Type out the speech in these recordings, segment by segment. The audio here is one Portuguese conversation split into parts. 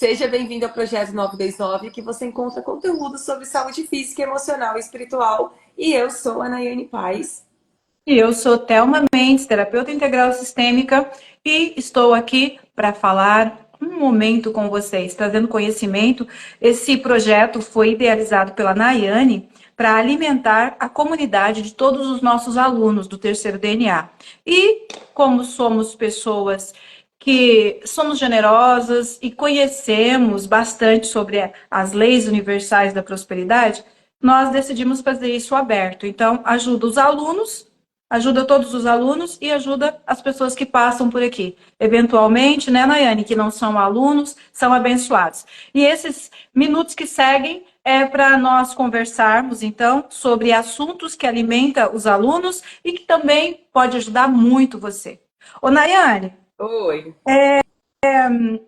Seja bem-vindo ao Projeto 929, que você encontra conteúdo sobre saúde física, emocional e espiritual. E eu sou a Nayane Paz. E eu sou Thelma Mendes, terapeuta integral sistêmica, e estou aqui para falar um momento com vocês, trazendo conhecimento. Esse projeto foi idealizado pela Nayane para alimentar a comunidade de todos os nossos alunos do terceiro DNA. E como somos pessoas que somos generosas e conhecemos bastante sobre as leis universais da prosperidade, nós decidimos fazer isso aberto. Então, ajuda todos os alunos e ajuda as pessoas que passam por aqui. Eventualmente, né, Nayane, que não são alunos, são abençoados. E esses minutos que seguem é para nós conversarmos, então, sobre assuntos que alimentam os alunos e que também pode ajudar muito você. Ô, Nayane, Oi. o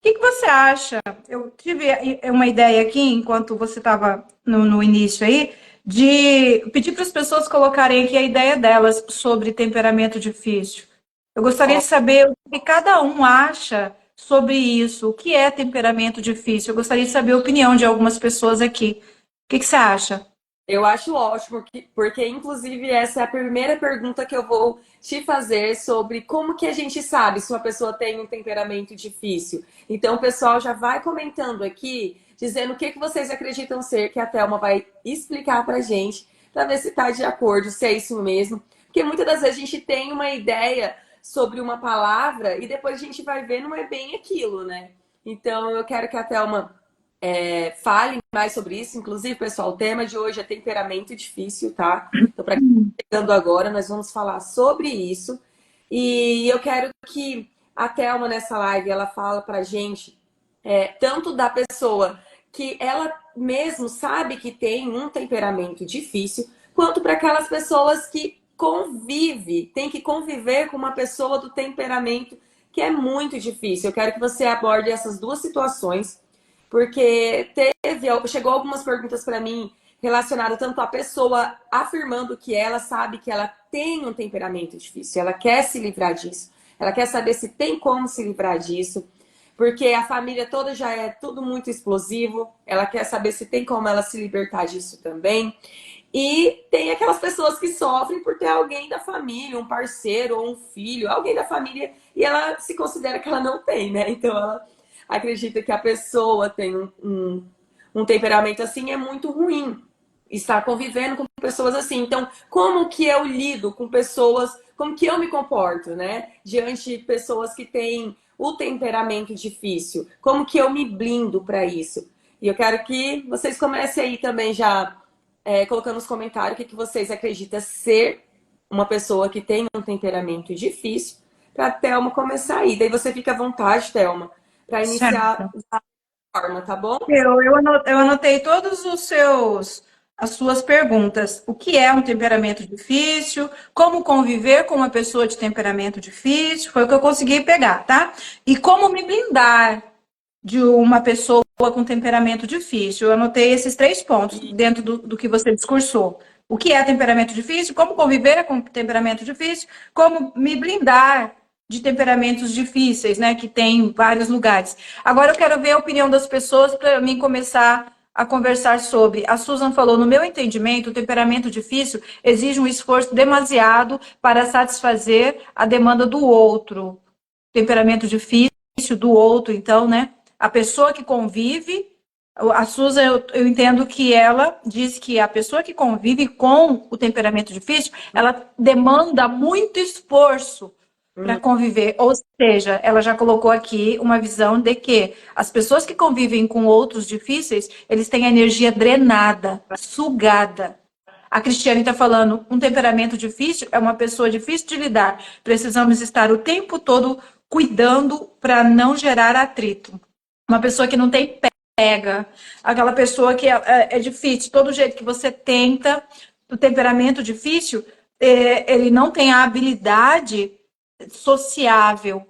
que você acha? Eu tive uma ideia aqui, enquanto você estava no início aí, de pedir para as pessoas colocarem aqui a ideia delas sobre temperamento difícil. Eu gostaria Ó, de saber o que cada um acha sobre isso. O que é temperamento difícil? Eu gostaria de saber a opinião de algumas pessoas aqui. O que você acha? eu acho ótimo, porque inclusive essa é a primeira pergunta que eu vou te fazer sobre como que a gente sabe se uma pessoa tem um temperamento difícil. Então, o pessoal já vai comentando aqui, dizendo o que vocês acreditam ser, que a Thelma vai explicar pra gente, para ver se está de acordo, se é isso mesmo. Porque muitas das vezes a gente tem uma ideia sobre uma palavra e depois a gente vai ver não é bem aquilo, né? Então, eu quero que a Thelma fale mais sobre isso. Inclusive, pessoal, o tema de hoje é temperamento difícil, tá? Então, para quem está chegando agora, nós vamos falar sobre isso. E eu quero que a Thelma, nessa live, ela fala pra gente tanto da pessoa que ela mesmo sabe que tem um temperamento difícil, quanto para aquelas pessoas que tem que conviver com uma pessoa do temperamento que é muito difícil. Eu quero que você aborde essas duas situações, porque chegou algumas perguntas para mim relacionadas tanto à pessoa afirmando que ela sabe que ela tem um temperamento difícil, ela quer se livrar disso, ela quer saber se tem como se livrar disso, porque a família toda já é tudo muito explosivo, ela quer saber se tem como ela se libertar disso também. E tem aquelas pessoas que sofrem por ter alguém da família, um parceiro ou um filho, alguém da família, e ela se considera que ela não tem, né? Então ela acredita que a pessoa tem um temperamento assim, é muito ruim estar convivendo com pessoas assim. Então, como que eu lido com pessoas, como que eu me comporto, né? Diante de pessoas que têm o temperamento difícil, como que eu me blindo para isso? E eu quero que vocês comecem aí também já colocando nos comentários o que vocês acreditam ser uma pessoa que tem um temperamento difícil, para a Thelma começar aí. Daí você fica à vontade, Thelma, para iniciar Certo. da forma, tá bom? Eu anotei todos as suas perguntas. O que é um temperamento difícil? Como conviver com uma pessoa de temperamento difícil? Foi o que eu consegui pegar, tá? E como me blindar de uma pessoa com temperamento difícil? Eu anotei esses três pontos E dentro do que você discursou. O que é temperamento difícil? Como conviver com temperamento difícil? Como me blindar de temperamentos difíceis, né, que tem em vários lugares. Agora eu quero ver a opinião das pessoas para mim começar a conversar sobre. A Susan falou, no meu entendimento, o temperamento difícil exige um esforço demasiado para satisfazer a demanda do outro. Temperamento difícil do outro, então, né? A pessoa que convive, a Susan, eu entendo que ela diz que a pessoa que convive com o temperamento difícil, ela demanda muito esforço para hum, conviver. Ou seja, ela já colocou aqui uma visão de que as pessoas que convivem com outros difíceis, eles têm a energia drenada, sugada. A Cristiane está falando, um temperamento difícil é uma pessoa difícil de lidar. Precisamos estar o tempo todo cuidando para não gerar atrito. Uma pessoa que não tem pega, aquela pessoa que é difícil, todo jeito que você tenta, o temperamento difícil, ele não tem a habilidade sociável.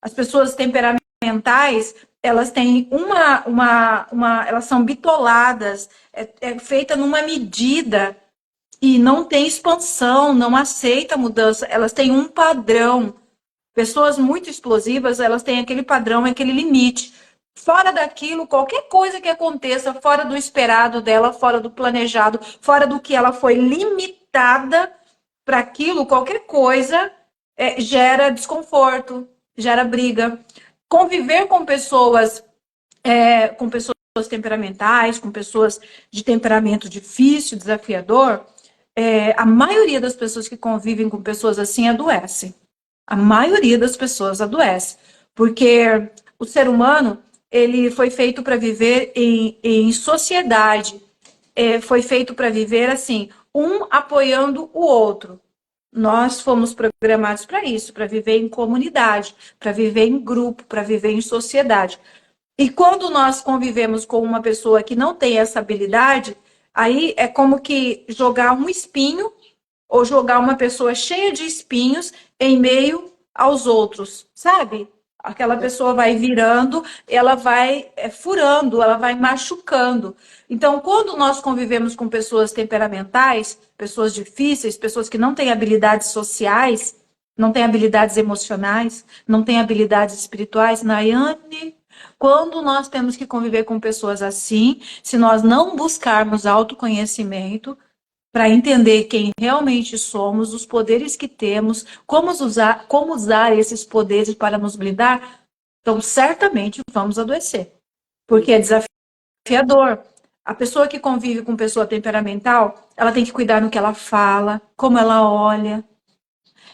As pessoas temperamentais, elas têm elas são bitoladas, é feita numa medida e não tem expansão, não aceita mudança, elas têm um padrão. Pessoas muito explosivas, elas têm aquele padrão, aquele limite. Fora daquilo, qualquer coisa que aconteça, fora do esperado dela, fora do planejado, fora do que ela foi limitada para aquilo, qualquer coisa gera desconforto, gera briga. Conviver com pessoas temperamentais, com pessoas de temperamento difícil, desafiador, a maioria das pessoas que convivem com pessoas assim adoece. A maioria das pessoas adoece. Porque o ser humano, ele foi feito para viver em sociedade. Foi feito para viver assim, um apoiando o outro. Nós fomos programados para isso, para viver em comunidade, para viver em grupo, para viver em sociedade. E quando nós convivemos com uma pessoa que não tem essa habilidade, aí é como que jogar um espinho ou jogar uma pessoa cheia de espinhos em meio aos outros, sabe? Aquela pessoa vai virando, ela vai furando, ela vai machucando. Então, quando nós convivemos com pessoas temperamentais, pessoas difíceis, pessoas que não têm habilidades sociais, não têm habilidades emocionais, não têm habilidades espirituais, Nayane, quando nós temos que conviver com pessoas assim, se nós não buscarmos autoconhecimento, para entender quem realmente somos, os poderes que temos, como usar esses poderes para nos blindar, então certamente vamos adoecer, porque é desafiador. A pessoa que convive com pessoa temperamental, ela tem que cuidar no que ela fala, como ela olha,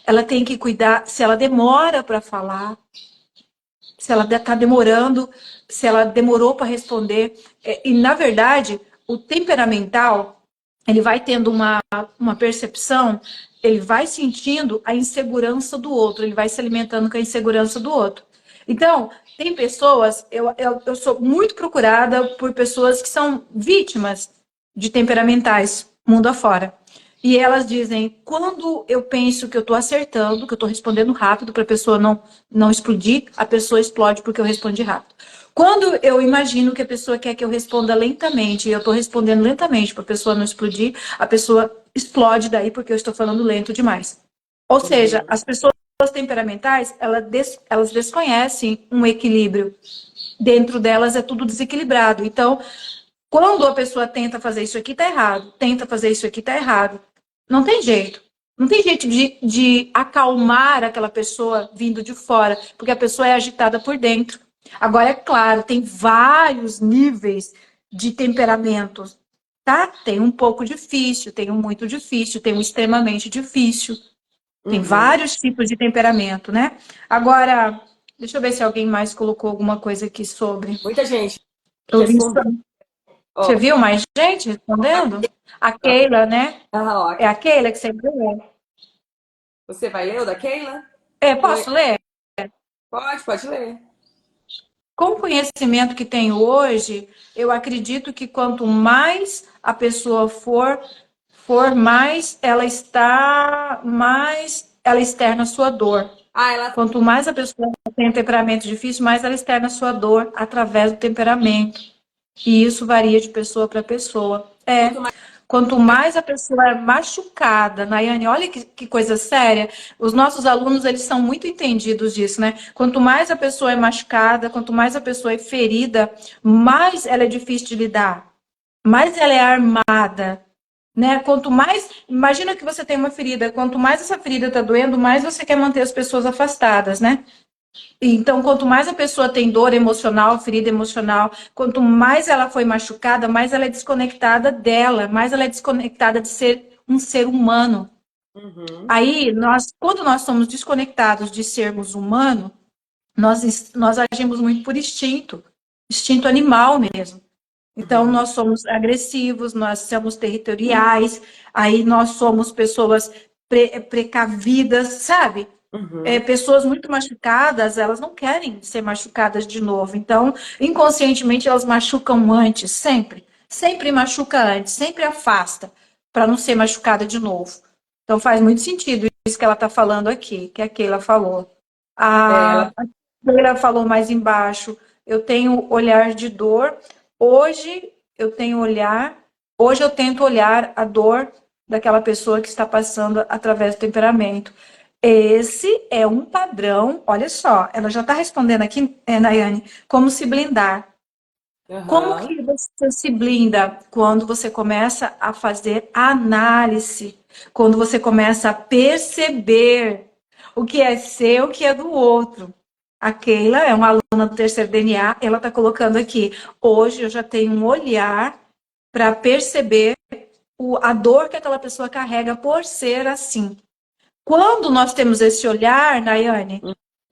ela tem que cuidar se ela demora para falar, se ela está demorando, se ela demorou para responder. E, na verdade, o temperamental, ele vai tendo uma percepção, ele vai sentindo a insegurança do outro, ele vai se alimentando com a insegurança do outro. Então, tem pessoas, eu sou muito procurada por pessoas que são vítimas de temperamentais, mundo afora. E elas dizem, quando eu penso que eu estou acertando, que eu estou respondendo rápido para a pessoa não explodir, a pessoa explode porque eu respondi rápido. Quando eu imagino que a pessoa quer que eu responda lentamente, e eu estou respondendo lentamente para a pessoa não explodir, a pessoa explode daí porque eu estou falando lento demais. Ou seja, as pessoas temperamentais, elas desconhecem um equilíbrio. Dentro delas é tudo desequilibrado. Então, quando a pessoa tenta fazer isso aqui, tá errado. Tenta fazer isso aqui, tá errado. Não tem jeito. Não tem jeito de acalmar aquela pessoa vindo de fora, porque a pessoa é agitada por dentro. Agora, é claro, tem vários níveis de temperamentos, tá? Tem um pouco difícil, tem um muito difícil, tem um extremamente difícil. Tem vários tipos de temperamento, né? Agora, deixa eu ver se alguém mais colocou alguma coisa aqui sobre. Muita gente Eu vi respondeu. Você Ó, viu mais gente respondendo? A Keila, né? ó, É a Keila que sempre lê. você vai ler o da Keila? Posso ler? Pode ler. Com o conhecimento que tenho hoje, eu acredito que quanto mais a pessoa mais ela externa a sua dor. Ah, ela. Quanto mais a pessoa tem um temperamento difícil, mais ela externa a sua dor através do temperamento. E isso varia de pessoa para pessoa. Quanto mais. Quanto mais a pessoa é machucada, Nayane, olha que coisa séria. Os nossos alunos, eles são muito entendidos disso, né? Quanto mais a pessoa é machucada, quanto mais a pessoa é ferida, mais ela é difícil de lidar, mais ela é armada, né? Quanto mais, imagina que você tem uma ferida, quanto mais essa ferida está doendo, mais você quer manter as pessoas afastadas, né? Então, quanto mais a pessoa tem dor emocional, ferida emocional, quanto mais ela foi machucada, mais ela é desconectada dela, mais ela é desconectada de ser um ser humano. Aí, quando nós somos desconectados de sermos humanos, nós agimos muito por instinto, instinto animal mesmo. Então, nós somos agressivos, nós somos territoriais, aí nós somos pessoas precavidas, sabe? Pessoas muito machucadas, elas não querem ser machucadas de novo. Então, inconscientemente, elas machucam antes, sempre. Sempre machuca antes, sempre afasta, para não ser machucada de novo. Então, faz muito sentido isso que ela está falando aqui, que a Keila falou. Ela. A Keila falou mais embaixo, eu tenho olhar de dor. Hoje, hoje eu tento olhar a dor daquela pessoa que está passando através do temperamento. Esse é um padrão, olha só, ela já está respondendo aqui, Nayane, como se blindar. Como Aham. que você se blinda? Quando você começa a fazer análise, quando você começa a perceber o que é seu, o que é do outro. A Keila é uma aluna do terceiro DNA, ela está colocando aqui. Hoje eu já tenho um olhar para perceber a dor que aquela pessoa carrega por ser assim. Quando nós temos esse olhar, Nayane,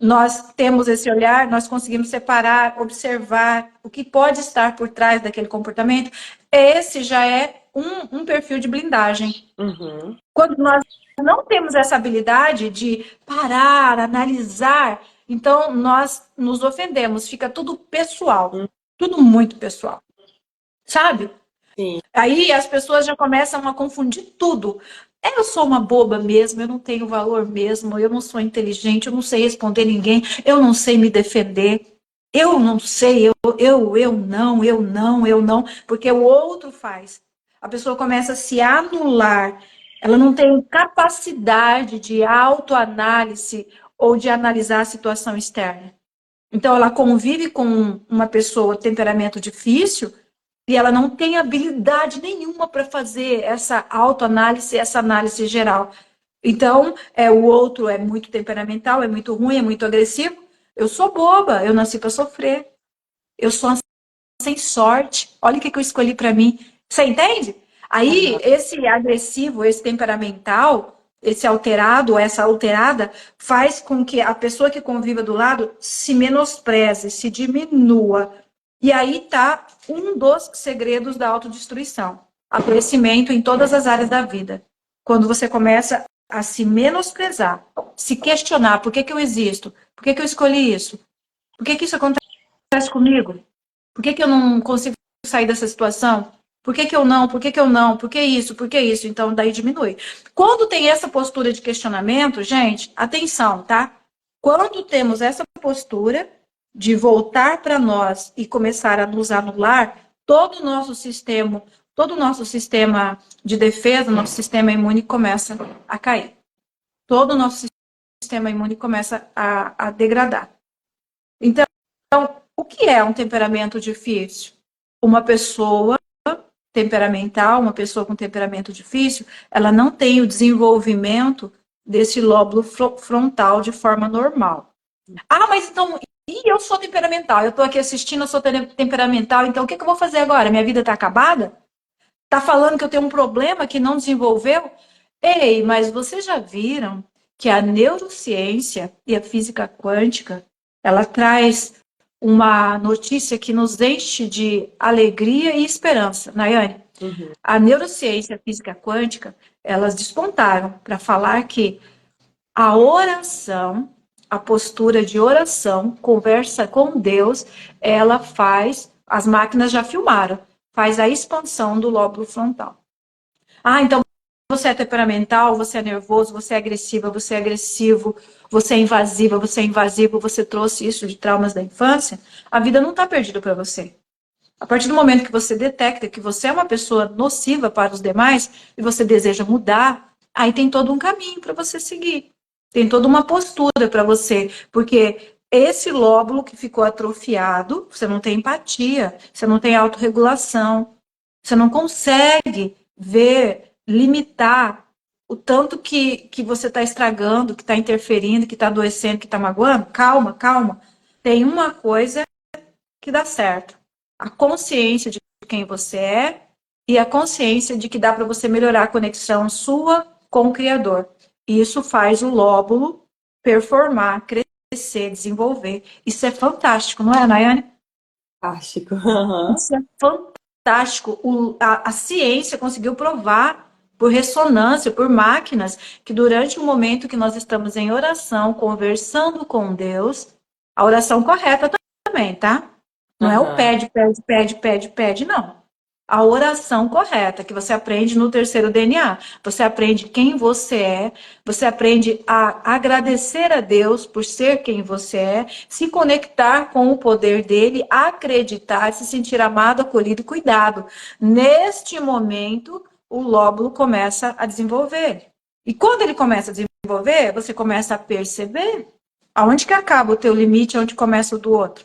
nós temos esse olhar, nós conseguimos separar, observar o que pode estar por trás daquele comportamento. Esse já é um perfil de blindagem. Uhum. Quando nós não temos essa habilidade de parar, analisar, então nós nos ofendemos, fica tudo pessoal, tudo muito pessoal, sabe? Sim. Aí as pessoas já começam a confundir tudo. Eu sou uma boba mesmo, eu não tenho valor mesmo, eu não sou inteligente, eu não sei responder ninguém, eu não sei me defender, eu não sei, eu não, porque o outro faz. A pessoa começa a se anular, ela não tem capacidade de autoanálise ou de analisar a situação externa. Então, ela convive com uma pessoa de temperamento difícil e ela não tem habilidade nenhuma para fazer essa autoanálise, essa análise geral. Então, o outro é muito temperamental, é muito ruim, é muito agressivo. Eu sou boba, eu nasci para sofrer. Eu sou sem sorte. Olha o que eu escolhi para mim. Você entende? Aí, Aham. esse agressivo, esse temperamental, esse alterado, essa alterada, faz com que a pessoa que conviva do lado se menospreze, se diminua. E aí tá um dos segredos da autodestruição. Adoecimento em todas as áreas da vida. Quando você começa a se menosprezar, se questionar, por que que eu existo? Por que que eu escolhi isso? Por que que isso acontece comigo? Por que que eu não consigo sair dessa situação? Por que que eu não? Por que que eu não? Por que isso? Por que isso? Então, daí diminui. Quando tem essa postura de questionamento, gente, atenção, tá? Quando temos essa postura de voltar para nós e começar a nos anular, todo o nosso sistema de defesa, nosso sistema imune começa a cair. Todo o nosso sistema imune começa a degradar. Então, o que é um temperamento difícil? Uma pessoa temperamental, uma pessoa com temperamento difícil, ela não tem o desenvolvimento desse lóbulo frontal de forma normal. Ah, mas então, e eu sou temperamental, eu estou aqui assistindo, eu sou temperamental, então o que eu vou fazer agora? Minha vida está acabada? Está falando que eu tenho um problema que não desenvolveu? Ei, mas vocês já viram que a neurociência e a física quântica, ela traz uma notícia que nos enche de alegria e esperança, Nayane? Uhum. A neurociência e a física quântica, elas despontaram para falar que a oração, a postura de oração, conversa com Deus, ela faz, as máquinas já filmaram, faz a expansão do lóbulo frontal. Ah, então você é temperamental, você é nervoso, você é agressiva, você é agressivo, você é invasiva, você é invasivo, você trouxe isso de traumas da infância, a vida não está perdida para você. A partir do momento que você detecta que você é uma pessoa nociva para os demais e você deseja mudar, aí tem todo um caminho para você seguir. Tem toda uma postura para você, porque esse lóbulo que ficou atrofiado, você não tem empatia, você não tem autorregulação, você não consegue ver, limitar o tanto que você está estragando, que está interferindo, que está adoecendo, que está magoando. Calma, calma. Tem uma coisa que dá certo. A consciência de quem você é e a consciência de que dá para você melhorar a conexão sua com o Criador. E isso faz o lóbulo performar, crescer, desenvolver. Isso é fantástico, não é, Nayane? Fantástico. Aham. Isso é fantástico. A ciência conseguiu provar por ressonância, por máquinas, que durante o momento que nós estamos em oração, conversando com Deus, a oração correta também, tá? Não é o Aham. pede, pede, pede, pede, pede, não. A oração correta, que você aprende no terceiro DNA. Você aprende quem você aprende a agradecer a Deus por ser quem você é, se conectar com o poder dele, acreditar, se sentir amado, acolhido e cuidado. Neste momento, o lóbulo começa a desenvolver. E quando ele começa a desenvolver, você começa a perceber aonde que acaba o teu limite, aonde começa o do outro.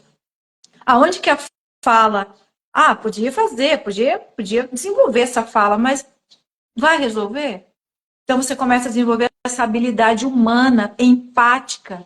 Aonde que a fala, podia fazer, podia desenvolver essa fala, mas vai resolver? Então você começa a desenvolver essa habilidade humana, empática,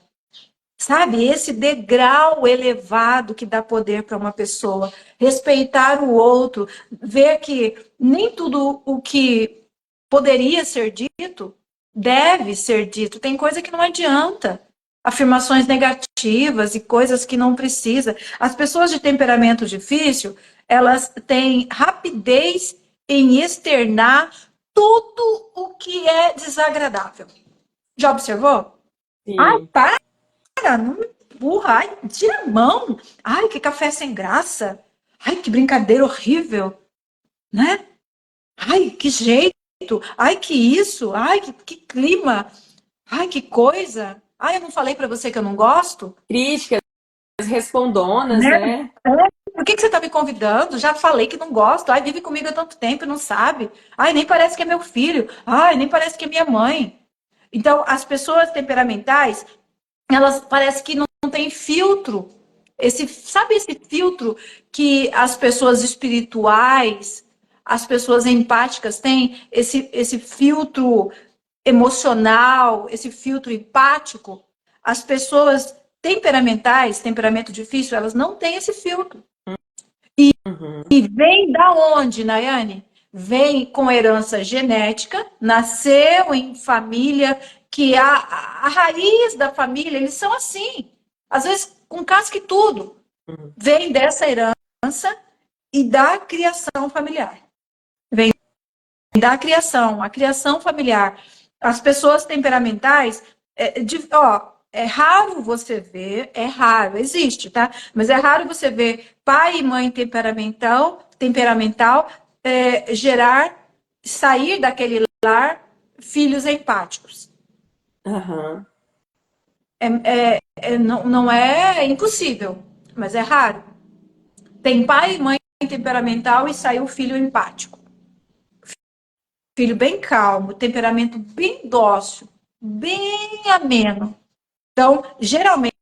sabe? Esse degrau elevado que dá poder para uma pessoa. Respeitar o outro, ver que nem tudo o que poderia ser dito deve ser dito. Tem coisa que não adianta. Afirmações negativas e coisas que não precisa. As pessoas de temperamento difícil, elas têm rapidez em externar tudo o que é desagradável. Já observou? Ai, Sim. para, não me empurra. Ai, tira a mão. Ai, que café sem graça. Ai, que brincadeira horrível, né? Ai, que jeito. Ai, que isso. Ai, que clima. Ai, que coisa. Ai, eu não falei para você que eu não gosto, Críticas respondonas, né? né? Por que você está me convidando? Já falei que não gosto. Ai, vive comigo há tanto tempo e não sabe. Ai, nem parece que é meu filho. Ai, nem parece que é minha mãe. Então, as pessoas temperamentais, elas parece que não têm filtro. Sabe esse filtro que as pessoas espirituais, as pessoas empáticas têm? Esse filtro emocional, esse filtro empático? As pessoas temperamentais, temperamento difícil, elas não têm esse filtro. Uhum. E vem da onde, Nayane? Vem com herança genética, nasceu em família que a raiz da família, eles são assim. Às vezes com casca e tudo. Vem dessa herança e da criação familiar. Vem da criação, a criação familiar. As pessoas temperamentais, é raro você ver, é raro, existe, tá? Mas é raro você ver pai e mãe temperamental sair daquele lar filhos empáticos. Aham. Não é impossível, mas é raro. Tem pai e mãe temperamental e saiu filho empático. Filho bem calmo, temperamento bem dócil, bem ameno. Então, geralmente,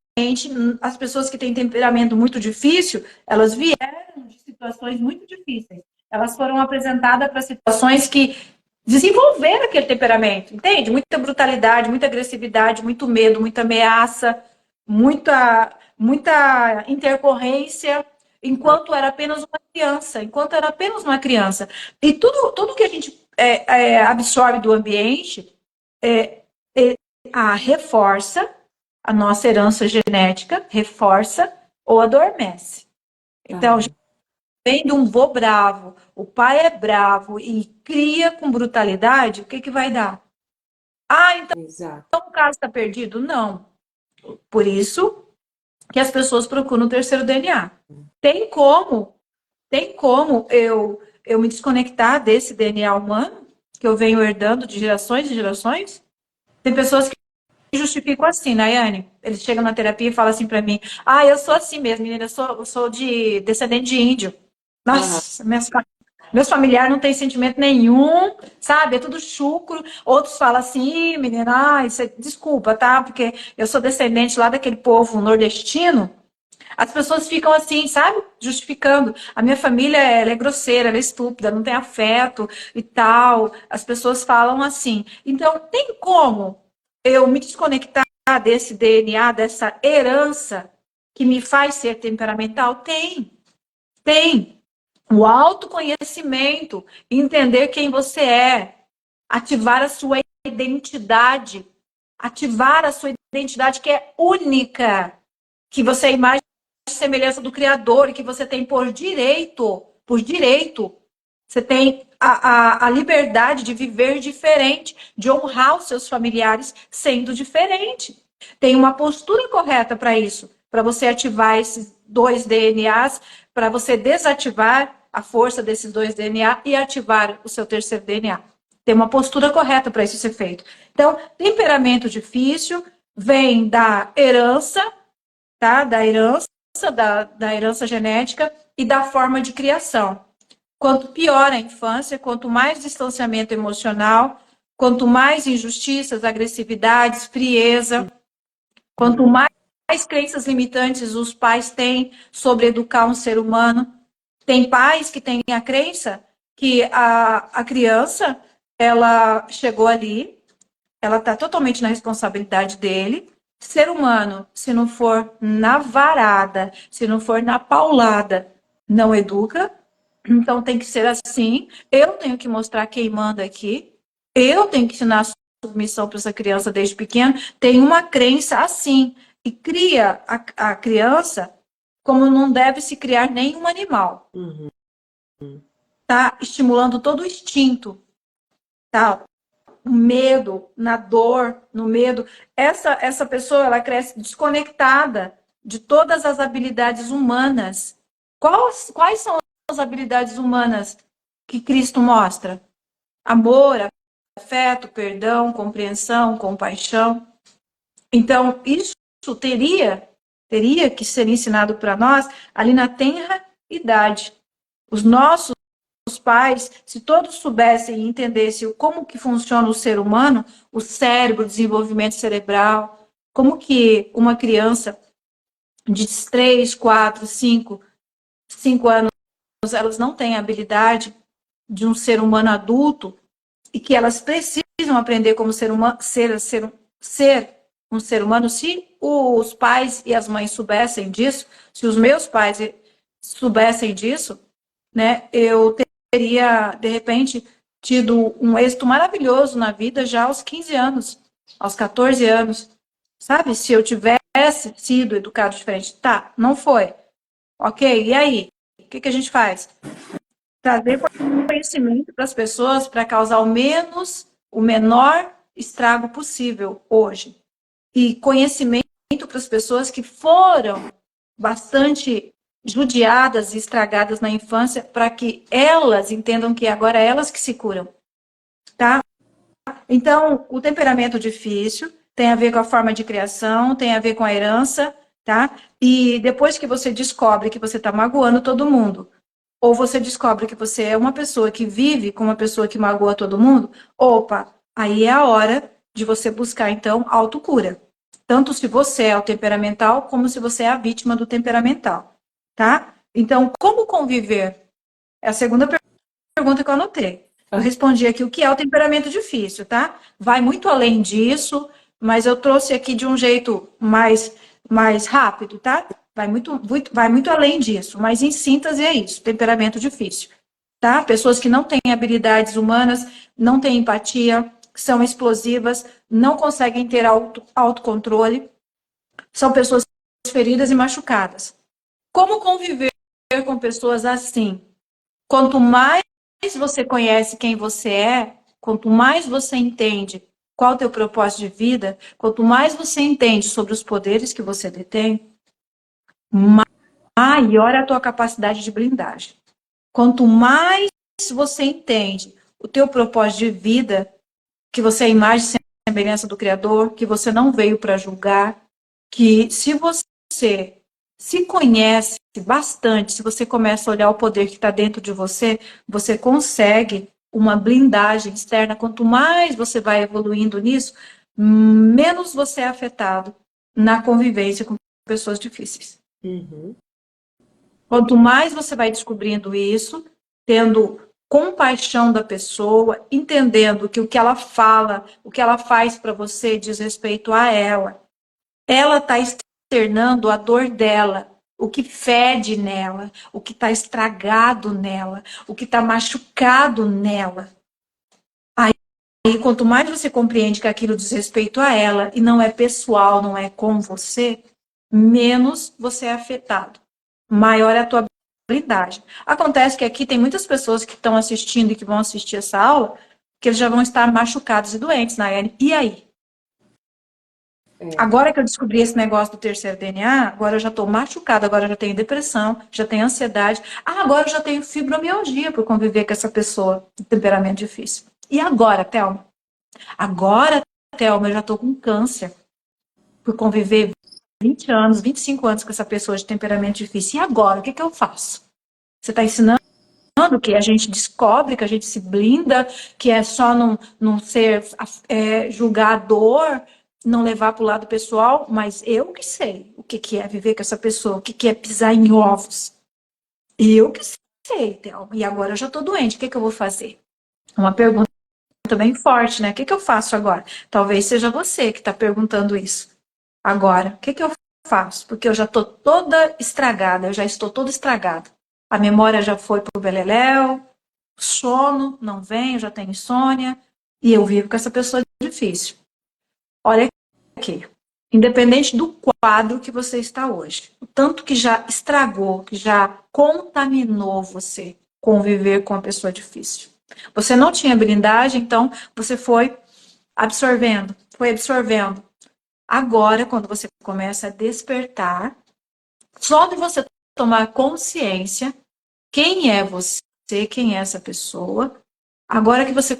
as pessoas que têm temperamento muito difícil, elas vieram de situações muito difíceis. Elas foram apresentadas para situações que desenvolveram aquele temperamento, entende? Muita brutalidade, muita agressividade, muito medo, muita ameaça, muita intercorrência, enquanto era apenas uma criança. E tudo que a gente absorve do ambiente reforça a nossa herança genética, reforça ou adormece. Então, Aham. vem de um vô bravo, o pai é bravo e cria com brutalidade, o que vai dar? Então Exato. o caso está perdido? Não. Por isso que as pessoas procuram o terceiro DNA. Tem como, tem como eu me desconectar desse DNA humano que eu venho herdando de gerações e gerações? Tem pessoas que justificam assim, Nayane. Eles chegam na terapia e falam assim para mim: eu sou assim mesmo, menina, eu sou de descendente de índio. Aham. Nossa, meus familiares não têm sentimento nenhum, sabe? É tudo chucro. Outros falam assim, menina, desculpa, tá? Porque eu sou descendente lá daquele povo nordestino. As pessoas ficam assim, sabe? Justificando. A minha família, ela é grosseira, ela é estúpida, não tem afeto e tal. As pessoas falam assim. Então, tem como eu me desconectar desse DNA, dessa herança que me faz ser temperamental? Tem. O autoconhecimento, entender quem você é, ativar a sua identidade, ativar a sua identidade que é única, que você é imagem e semelhança do Criador e que você tem por direito, você tem a liberdade de viver diferente, de honrar os seus familiares sendo diferente. Tem uma postura correta para isso, para você ativar esses dois DNAs, para você desativar a força desses dois DNA e ativar o seu terceiro DNA. Tem uma postura correta para isso ser feito. Então, temperamento difícil vem da herança, tá? Da herança genética e da forma de criação. Quanto pior a infância, quanto mais distanciamento emocional, Quanto mais injustiças, agressividades, frieza, quanto mais crenças limitantes os pais têm sobre educar um ser humano. Tem pais que têm a crença que a criança, ela chegou ali, ela está totalmente na responsabilidade dele. Ser humano, se não for na varada, se não for na paulada, não educa. Então tem que ser assim. Eu tenho que mostrar quem manda aqui. Eu tenho que ensinar submissão para essa criança desde pequena. Tem uma crença assim. E cria a criança como não deve se criar nenhum animal. Uhum. Tá estimulando todo o instinto. Tá? O medo, na dor, no medo. Essa pessoa, ela cresce desconectada de todas as habilidades humanas. Quais são as habilidades humanas que Cristo mostra? Amor, afeto, perdão, compreensão, compaixão. Então, isso teria que ser ensinado para nós ali na tenra idade. Os nossos pais, se todos soubessem e entendessem como que funciona o ser humano, o cérebro, o desenvolvimento cerebral, como que uma criança de 3, 4, 5 anos, elas não têm a habilidade de um ser humano adulto e que elas precisam aprender como ser humano, ser um ser humano. Se os pais e as mães soubessem disso, se os meus pais soubessem disso, né, eu teria, de repente, tido um êxito maravilhoso na vida já aos 15 anos, aos 14 anos, sabe? Se eu tivesse sido educado diferente. Tá, não foi. Ok, e aí? O que a gente faz? Trazer conhecimento para as pessoas para causar o menor estrago possível hoje. E conhecimento para as pessoas que foram bastante judiadas e estragadas na infância, para que elas entendam que agora é elas que se curam, tá? Então, o temperamento difícil tem a ver com a forma de criação, tem a ver com a herança, tá? E depois que você descobre que você está magoando todo mundo, ou você descobre que você é uma pessoa que vive com uma pessoa que magoa todo mundo, opa, aí é a hora de você buscar, então, autocura. Tanto se você é o temperamental, como se você é a vítima do temperamental, tá? Então, como conviver? É a segunda pergunta que eu anotei. Eu respondi aqui o que é o temperamento difícil, tá? Vai muito além disso, mas eu trouxe aqui de um jeito mais rápido, tá? Vai muito além disso, mas em síntese é isso, temperamento difícil, tá? Pessoas que não têm habilidades humanas, não têm empatia, são explosivas, não conseguem ter autocontrole, são pessoas feridas e machucadas. Como conviver com pessoas assim? Quanto mais você conhece quem você é, quanto mais você entende qual é o teu propósito de vida, quanto mais você entende sobre os poderes que você detém, maior é a tua capacidade de blindagem. Quanto mais você entende o teu propósito de vida, que você é a imagem e semelhança do Criador, que você não veio para julgar, que se você se conhece bastante, se você começa a olhar o poder que está dentro de você, você consegue uma blindagem externa. Quanto mais você vai evoluindo nisso, menos você é afetado na convivência com pessoas difíceis. Uhum. Quanto mais você vai descobrindo isso, tendo compaixão da pessoa, entendendo que o que ela fala, o que ela faz para você diz respeito a ela. Ela está externando a dor dela, o que fede nela, o que está estragado nela, o que está machucado nela. Aí, quanto mais você compreende que aquilo diz respeito a ela e não é pessoal, não é com você, menos você é afetado. Maior é a tua blindagem. Acontece que aqui tem muitas pessoas que estão assistindo e que vão assistir essa aula, que eles já vão estar machucados e doentes, Nayane. E aí? Agora que eu descobri esse negócio do terceiro DNA, agora eu já estou machucada, agora eu já tenho depressão, já tenho ansiedade. Agora eu já tenho fibromialgia por conviver com essa pessoa de temperamento difícil. E agora, Thelma? Agora, Thelma, eu já estou com câncer por conviver 20 anos, 25 anos com essa pessoa de temperamento difícil. E agora, o que eu faço? Você está ensinando que a gente descobre, que a gente se blinda, que é só não ser julgador, não levar para o lado pessoal, mas eu que sei o que é viver com essa pessoa, o que é pisar em ovos. Eu que sei, Thelma. E agora eu já estou doente, o que eu vou fazer? Uma pergunta bem forte, né? O que eu faço agora? Talvez seja você que está perguntando isso. Agora, o que eu faço? Porque eu já estou toda estragada, eu já estou toda estragada. A memória já foi pro beleléu, sono não vem, eu já tenho insônia, e eu vivo com essa pessoa difícil. Olha aqui, independente do quadro que você está hoje, o tanto que já estragou, que já contaminou você conviver com uma pessoa difícil. Você não tinha blindagem, então você foi absorvendo, foi absorvendo. Agora, quando você começa a despertar, só de você tomar consciência quem é você, quem é essa pessoa, agora que você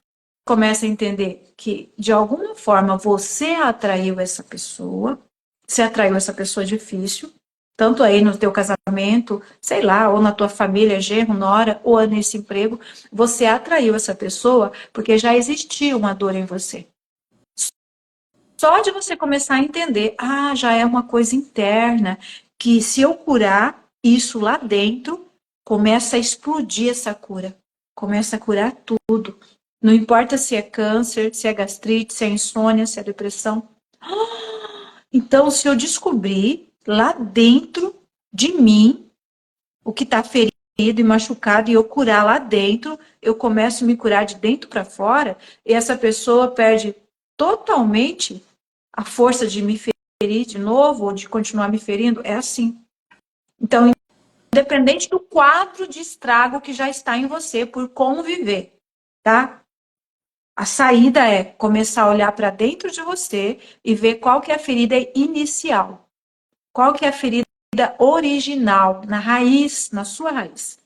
começa a entender que, de alguma forma, você atraiu essa pessoa, você atraiu essa pessoa difícil, tanto aí no teu casamento, sei lá, ou na tua família, genro, nora, ou nesse emprego, você atraiu essa pessoa porque já existia uma dor em você. Só de você começar a entender, já é uma coisa interna, que se eu curar isso lá dentro, começa a explodir essa cura. Começa a curar tudo. Não importa se é câncer, se é gastrite, se é insônia, se é depressão. Então, se eu descobrir lá dentro de mim o que está ferido e machucado, e eu curar lá dentro, eu começo a me curar de dentro para fora, e essa pessoa perde totalmente a força de me ferir de novo, ou de continuar me ferindo, é assim. Então, independente do quadro de estrago que já está em você por conviver, tá? A saída é começar a olhar para dentro de você e ver qual que é a ferida inicial. Qual que é a ferida original, na raiz, na sua raiz.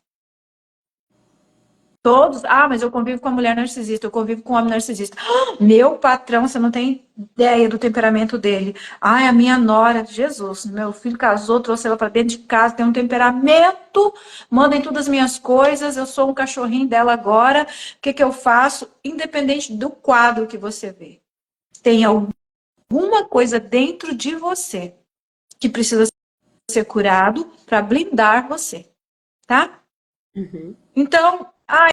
Todos, mas eu convivo com a mulher narcisista, eu convivo com o homem narcisista. Meu patrão, você não tem ideia do temperamento dele. A minha nora, Jesus, meu filho casou, trouxe ela para dentro de casa, tem um temperamento, manda em todas as minhas coisas, eu sou um cachorrinho dela agora, o que eu faço? Independente do quadro que você vê. Tem alguma coisa dentro de você que precisa ser curado para blindar você, tá? Uhum. Então,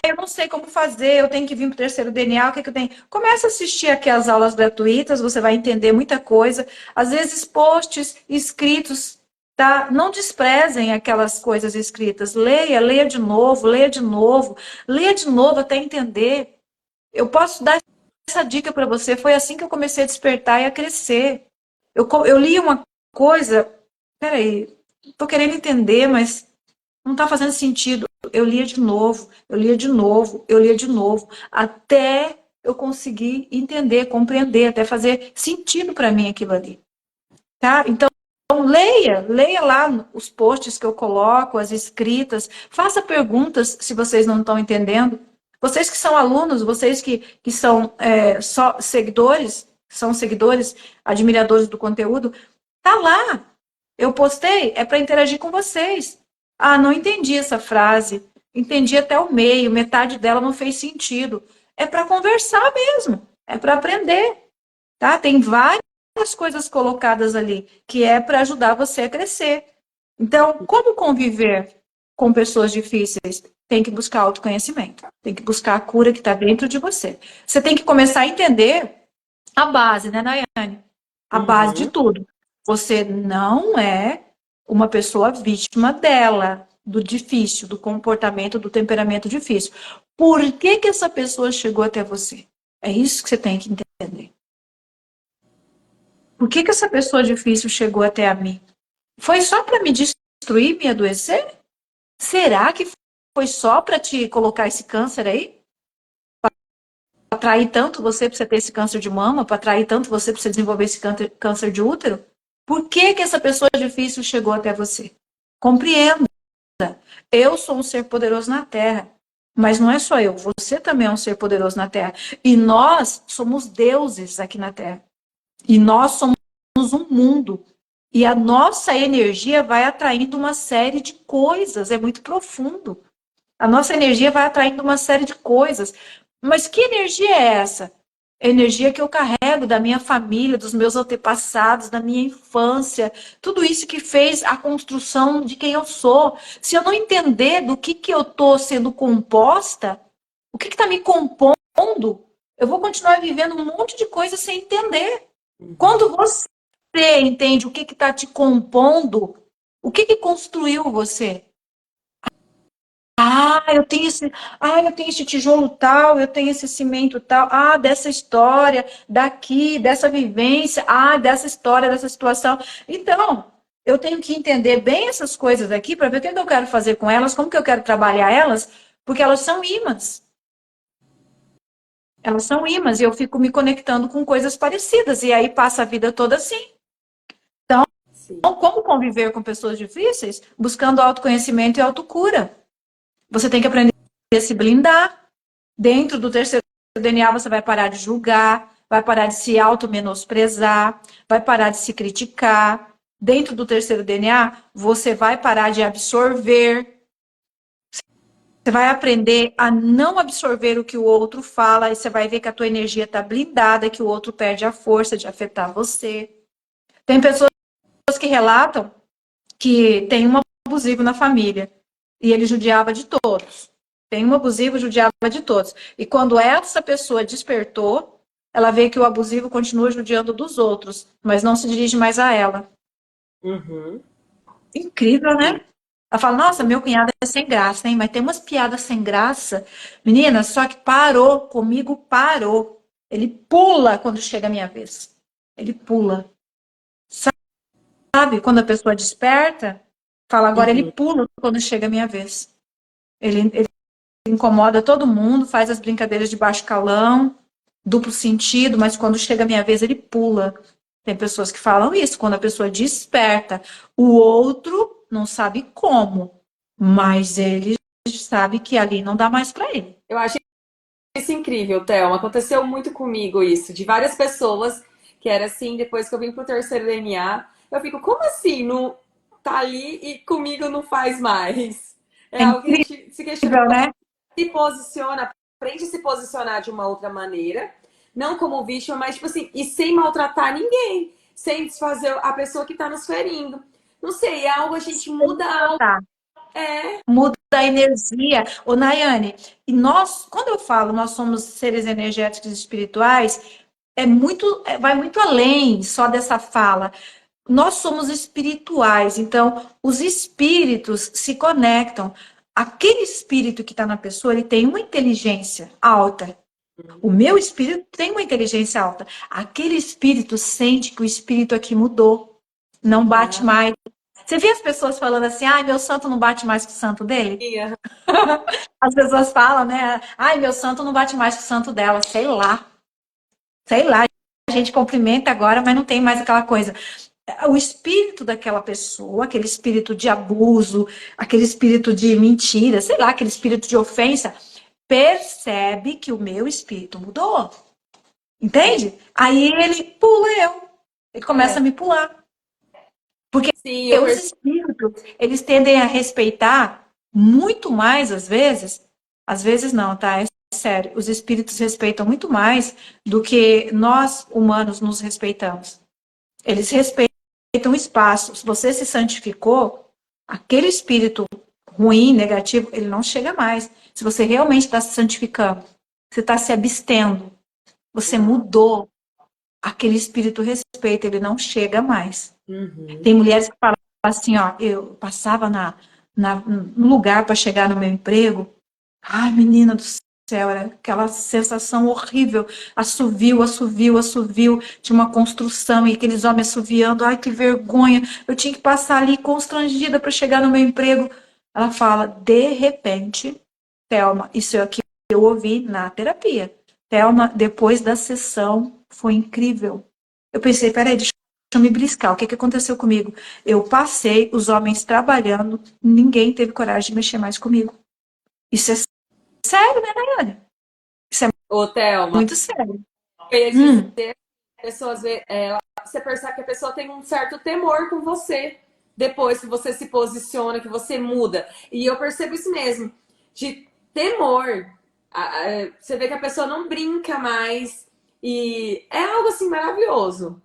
eu não sei como fazer, eu tenho que vir para o terceiro DNA, o que eu tenho? Começa a assistir aqui as aulas gratuitas, você vai entender muita coisa. Às vezes, posts escritos, tá? Não desprezem aquelas coisas escritas. Leia de novo, leia de novo, leia de novo até entender. Eu posso dar essa dica para você, foi assim que eu comecei a despertar e a crescer. Eu li uma coisa, peraí, estou querendo entender, mas não está fazendo sentido. Eu lia de novo, eu lia de novo, eu lia de novo, até eu conseguir entender, compreender, até fazer sentido para mim aquilo ali. Tá? Então, leia lá os posts que eu coloco, as escritas, faça perguntas se vocês não estão entendendo. Vocês que são alunos, vocês que são só seguidores, admiradores do conteúdo, tá lá. Eu postei, é para interagir com vocês. Não entendi essa frase. Entendi até o meio, metade dela não fez sentido. É para conversar mesmo, é para aprender, tá? Tem várias coisas colocadas ali que é para ajudar você a crescer. Então, como conviver com pessoas difíceis? Tem que buscar autoconhecimento, tem que buscar a cura que está dentro de você. Você tem que começar a entender a base, né, Nayane? A base de tudo. Você não é uma pessoa vítima dela, do difícil, do comportamento, do temperamento difícil. Por que essa pessoa chegou até você? É isso que você tem que entender. Por que essa pessoa difícil chegou até a mim? Foi só para me destruir, me adoecer? Será que foi só para te colocar esse câncer aí? Para atrair tanto você para você ter esse câncer de mama? Para atrair tanto você para você desenvolver esse câncer de útero? Por que essa pessoa difícil chegou até você? Compreenda. Eu sou um ser poderoso na Terra. Mas não é só eu, você também é um ser poderoso na Terra. E nós somos deuses aqui na Terra. E nós somos um mundo. E a nossa energia vai atraindo uma série de coisas. É muito profundo. A nossa energia vai atraindo uma série de coisas. Mas que energia é essa? A energia que eu carrego da minha família, dos meus antepassados, da minha infância, tudo isso que fez a construção de quem eu sou. Se eu não entender do que eu estou sendo composta, o que está me compondo, eu vou continuar vivendo um monte de coisas sem entender. Quando você entende o que está te compondo, o que construiu você? Eu tenho esse tijolo tal, eu tenho esse cimento tal, dessa história, daqui, dessa vivência, dessa história, dessa situação. Então, eu tenho que entender bem essas coisas aqui para ver o que eu quero fazer com elas, como que eu quero trabalhar elas, porque elas são ímãs. Elas são ímãs e eu fico me conectando com coisas parecidas, e aí passa a vida toda assim. Sim. Então, como conviver com pessoas difíceis? Buscando autoconhecimento e autocura. Você tem que aprender a se blindar. Dentro do terceiro DNA, você vai parar de julgar, vai parar de se auto-menosprezar, vai parar de se criticar. Dentro do terceiro DNA, você vai parar de absorver. Você vai aprender a não absorver o que o outro fala, e você vai ver que a tua energia está blindada, que o outro perde a força de afetar você. Tem pessoas que relatam que tem um abusivo na família e ele judiava de todos. Tem um abusivo, judiava de todos. E quando essa pessoa despertou, ela vê que o abusivo continua judiando dos outros, mas não se dirige mais a ela. Uhum. Incrível, né? Ela fala, nossa, meu cunhado é sem graça, hein? Mas tem umas piadas sem graça. Menina, só que parou, comigo parou. Ele pula quando chega a minha vez. Ele pula. Sabe? Quando a pessoa desperta, fala, agora ele Uhum. pula quando chega a minha vez. Ele incomoda todo mundo, faz as brincadeiras de baixo calão, duplo sentido, mas quando chega a minha vez, ele pula. Tem pessoas que falam isso, quando a pessoa desperta, o outro não sabe como, mas ele sabe que ali não dá mais para ele. Eu acho isso incrível, Thelma. Aconteceu muito comigo isso, de várias pessoas que era assim, depois que eu vim pro terceiro DNA, eu fico, como assim? Não tá ali e comigo não faz mais? É É algo que a gente se questiona, incrível, né? se posiciona, aprende a se posicionar de uma outra maneira, não como vítima, mas tipo assim, e sem maltratar ninguém, sem desfazer a pessoa que tá nos ferindo. Não sei, é algo, a gente muda algo. Tá. É, Muda a energia. Ô, Nayane, e nós, quando eu falo nós somos seres energéticos e espirituais, vai muito além só dessa fala. Nós somos espirituais, então os espíritos se conectam. Aquele espírito que está na pessoa, ele tem uma inteligência alta. O meu espírito tem uma inteligência alta. Aquele espírito sente que o espírito aqui mudou, não bate mais. Você vê as pessoas falando assim, ai, meu santo não bate mais que o santo dele? As pessoas falam, né? Ai, meu santo não bate mais que o santo dela. Sei lá. Sei lá. A gente cumprimenta agora, mas não tem mais aquela coisa. O espírito daquela pessoa, aquele espírito de abuso, aquele espírito de mentira, sei lá, aquele espírito de ofensa, percebe que o meu espírito mudou. Entende? Aí ele pula eu. Ele começa a me pular. Porque sim, eu os percebo. espíritos, eles tendem a respeitar muito mais, às vezes não, tá? É sério. Os espíritos respeitam muito mais do que nós, humanos, nos respeitamos. Eles respeitam o espaço. Se você se santificou, aquele espírito ruim, negativo, ele não chega mais. Se você realmente está se santificando, você está se abstendo, você mudou, aquele espírito respeita, ele não chega mais. Uhum. Tem mulheres que falam assim, ó, eu passava no lugar para chegar no meu emprego, ai, menina do céu, era aquela sensação horrível, assovio, assovio, assovio, de uma construção, e aqueles homens assoviando, ai, que vergonha, eu tinha que passar ali constrangida para chegar no meu emprego. Ela fala, de repente, Thelma, isso é o que eu ouvi na terapia. Thelma, depois da sessão, foi incrível. Eu pensei, peraí, deixa eu me briscar, o que aconteceu comigo? Eu passei os homens trabalhando, ninguém teve coragem de mexer mais comigo. Isso é sério, né, Nayane? Isso é Ô, Thelma, muito sério. eu ia dizer, Hum, pessoas, você percebe que a pessoa tem um certo temor com você depois que você se posiciona, que você muda. E eu percebo isso mesmo. de temor. Você vê que a pessoa não brinca mais. E é algo assim maravilhoso.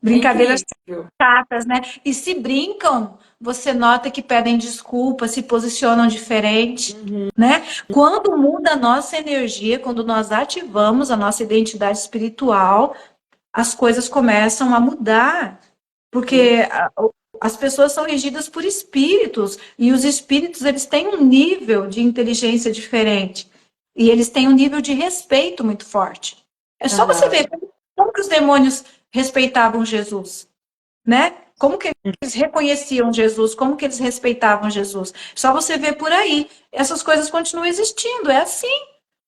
É Brincadeiras incrível. chatas, né? E se brincam, você nota que pedem desculpa, se posicionam diferente, Uhum. né? Quando muda a nossa energia, quando nós ativamos a nossa identidade espiritual, as coisas começam a mudar, porque as pessoas são regidas por espíritos e os espíritos eles têm um nível de inteligência diferente e eles têm um nível de respeito muito forte. É só você Aham. ver como que os demônios respeitavam Jesus, né? Como que eles reconheciam Jesus, como que eles respeitavam Jesus. Só você ver por aí. Essas coisas continuam existindo, é assim.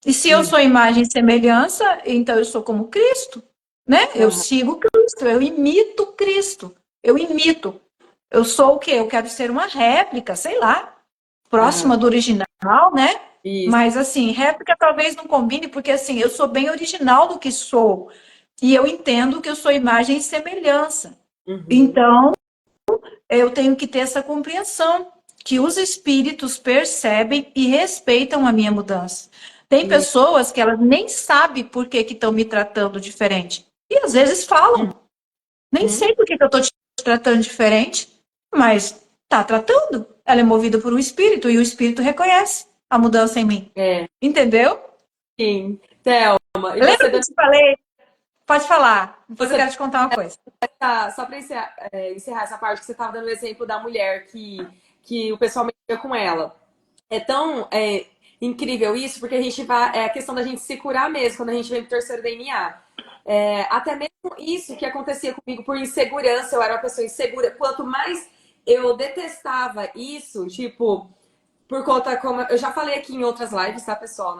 E se eu Sim. sou imagem e semelhança, então eu sou como Cristo, né? Eu Aham. sigo Cristo, eu imito Cristo. Eu imito. Eu sou o quê? Eu quero ser uma réplica, sei lá, Aham. próxima do original, né? Isso. Mas assim, réplica talvez não combine, porque assim, eu sou bem original do que sou. E eu entendo que eu sou imagem e semelhança. Uhum. Então, eu tenho que ter essa compreensão que os espíritos percebem e respeitam a minha mudança. Tem Isso. pessoas que elas nem sabem por que estão me tratando diferente. E às vezes falam, nem Uhum. sei por que eu estou te tratando diferente, mas está tratando. Ela é movida por um espírito e o espírito reconhece a mudança em mim. É. Entendeu? Sim. Thelma, e Lembra você, que eu te falei? Pode falar. Depois eu você quero te contar uma coisa. só para encerrar essa parte que você estava dando o exemplo da mulher que o pessoal mexia com ela. É tão incrível isso, porque a gente vai. É a questão da gente se curar mesmo quando a gente vem pro terceiro DNA. Até mesmo isso que acontecia comigo por insegurança, eu era uma pessoa insegura. Quanto mais eu detestava isso, tipo, por conta, como eu já falei aqui em outras lives, tá, pessoal?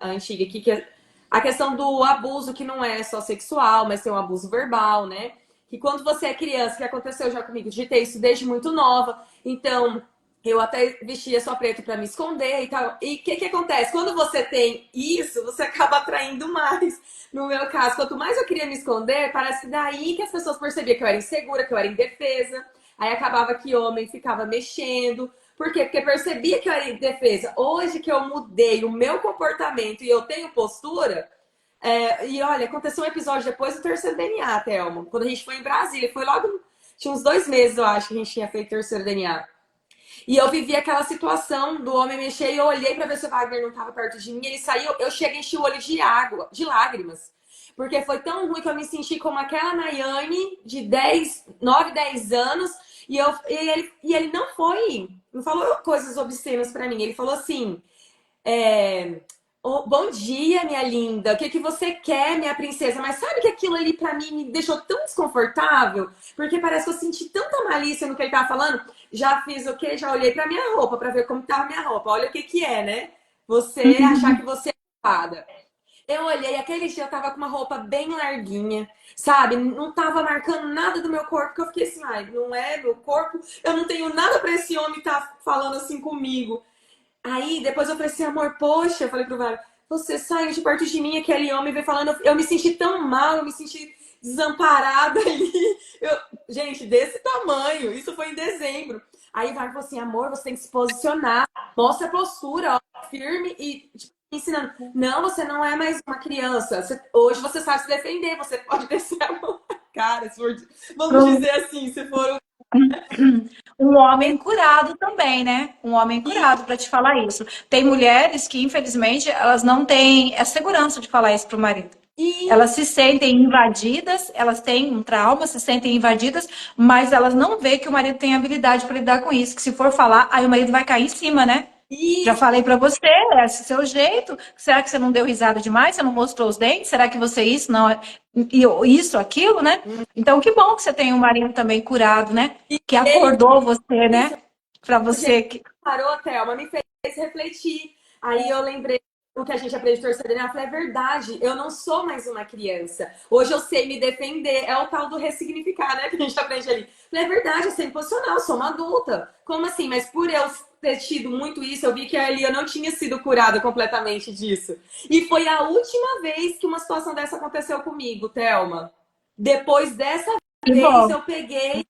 A antiga aqui, que a questão do abuso que não é só sexual, mas tem um abuso verbal, né? Que quando você é criança, que aconteceu já comigo, de ter isso desde muito nova. Então, eu até vestia só preto para me esconder e tal. E o que acontece? Quando você tem isso, você acaba atraindo mais. No meu caso, quanto mais eu queria me esconder, parece que daí que as pessoas percebiam que eu era insegura, que eu era indefesa. Aí acabava que homem ficava mexendo. Por quê? Porque percebia que eu era indefesa. Hoje que eu mudei o meu comportamento e eu tenho postura, e olha, aconteceu um episódio depois do terceiro DNA, Thelma. Quando a gente foi em Brasília, foi logo. Tinha uns 2 meses, eu acho, que a gente tinha feito terceiro DNA. E eu vivi aquela situação do homem mexer e eu olhei para ver se o Wagner não estava perto de mim. Ele saiu, eu cheguei a encher o olho de água, de lágrimas. Porque foi tão ruim que eu me senti como aquela Nayane de 10, 9, 10 anos. E ele não foi, não falou coisas obscenas para mim. Ele falou assim: bom dia, minha linda. O que você quer, minha princesa? Mas sabe que aquilo ali pra mim me deixou tão desconfortável? Porque parece que eu senti tanta malícia no que ele tava falando. Já fiz o quê? Já olhei pra minha roupa pra ver como tava minha roupa. Olha o que que é, né? Você achar que você é culpada. Eu olhei, aquele dia eu tava com uma roupa bem larguinha, sabe? Não tava marcando nada do meu corpo, porque eu fiquei assim, ai, não é meu corpo, eu não tenho nada pra esse homem estar falando assim comigo. Aí depois eu falei assim, amor, poxa, eu falei pro Vale, você saiu de perto de mim, aquele homem veio falando, eu me senti tão mal, eu me senti desamparada ali. Gente, desse tamanho, isso foi em dezembro. Aí o Vale falou assim, amor, você tem que se posicionar, mostra a postura, ó, firme e tipo, ensinando. Não, você não é mais uma criança. Hoje você sabe se defender, você pode descer a mão na cara, vamos dizer assim, se for Um homem curado também, né? Um homem curado para te falar isso. Tem mulheres que, infelizmente, elas não têm a segurança de falar isso para o marido. e Elas se sentem invadidas, elas têm um trauma, se sentem invadidas, mas elas não veem que o marido tem habilidade para lidar com isso. Que se for falar, aí o marido vai cair em cima, né? Já isso, falei para você, é esse seu jeito. Será que você não deu risada demais? Você não mostrou os dentes? Será que você isso, não, isso, aquilo, né? Então, que bom que você tem um marido também curado, né? Que ele acordou você, isso, né? Para gente, você que parou, Thelma, me fez refletir. Aí eu lembrei o que a gente aprende de torcer DNA. Eu falei, é verdade, eu não sou mais uma criança. Hoje eu sei me defender. É o tal do ressignificar, né? Que a gente aprende ali. Eu falei, é verdade, eu sei me posicionar, eu sou uma adulta. Como assim? Mas por eu ter tido muito isso, eu vi que ali eu não tinha sido curada completamente disso. E foi a última vez que uma situação dessa aconteceu comigo, Thelma. Depois dessa que vez, bom. eu peguei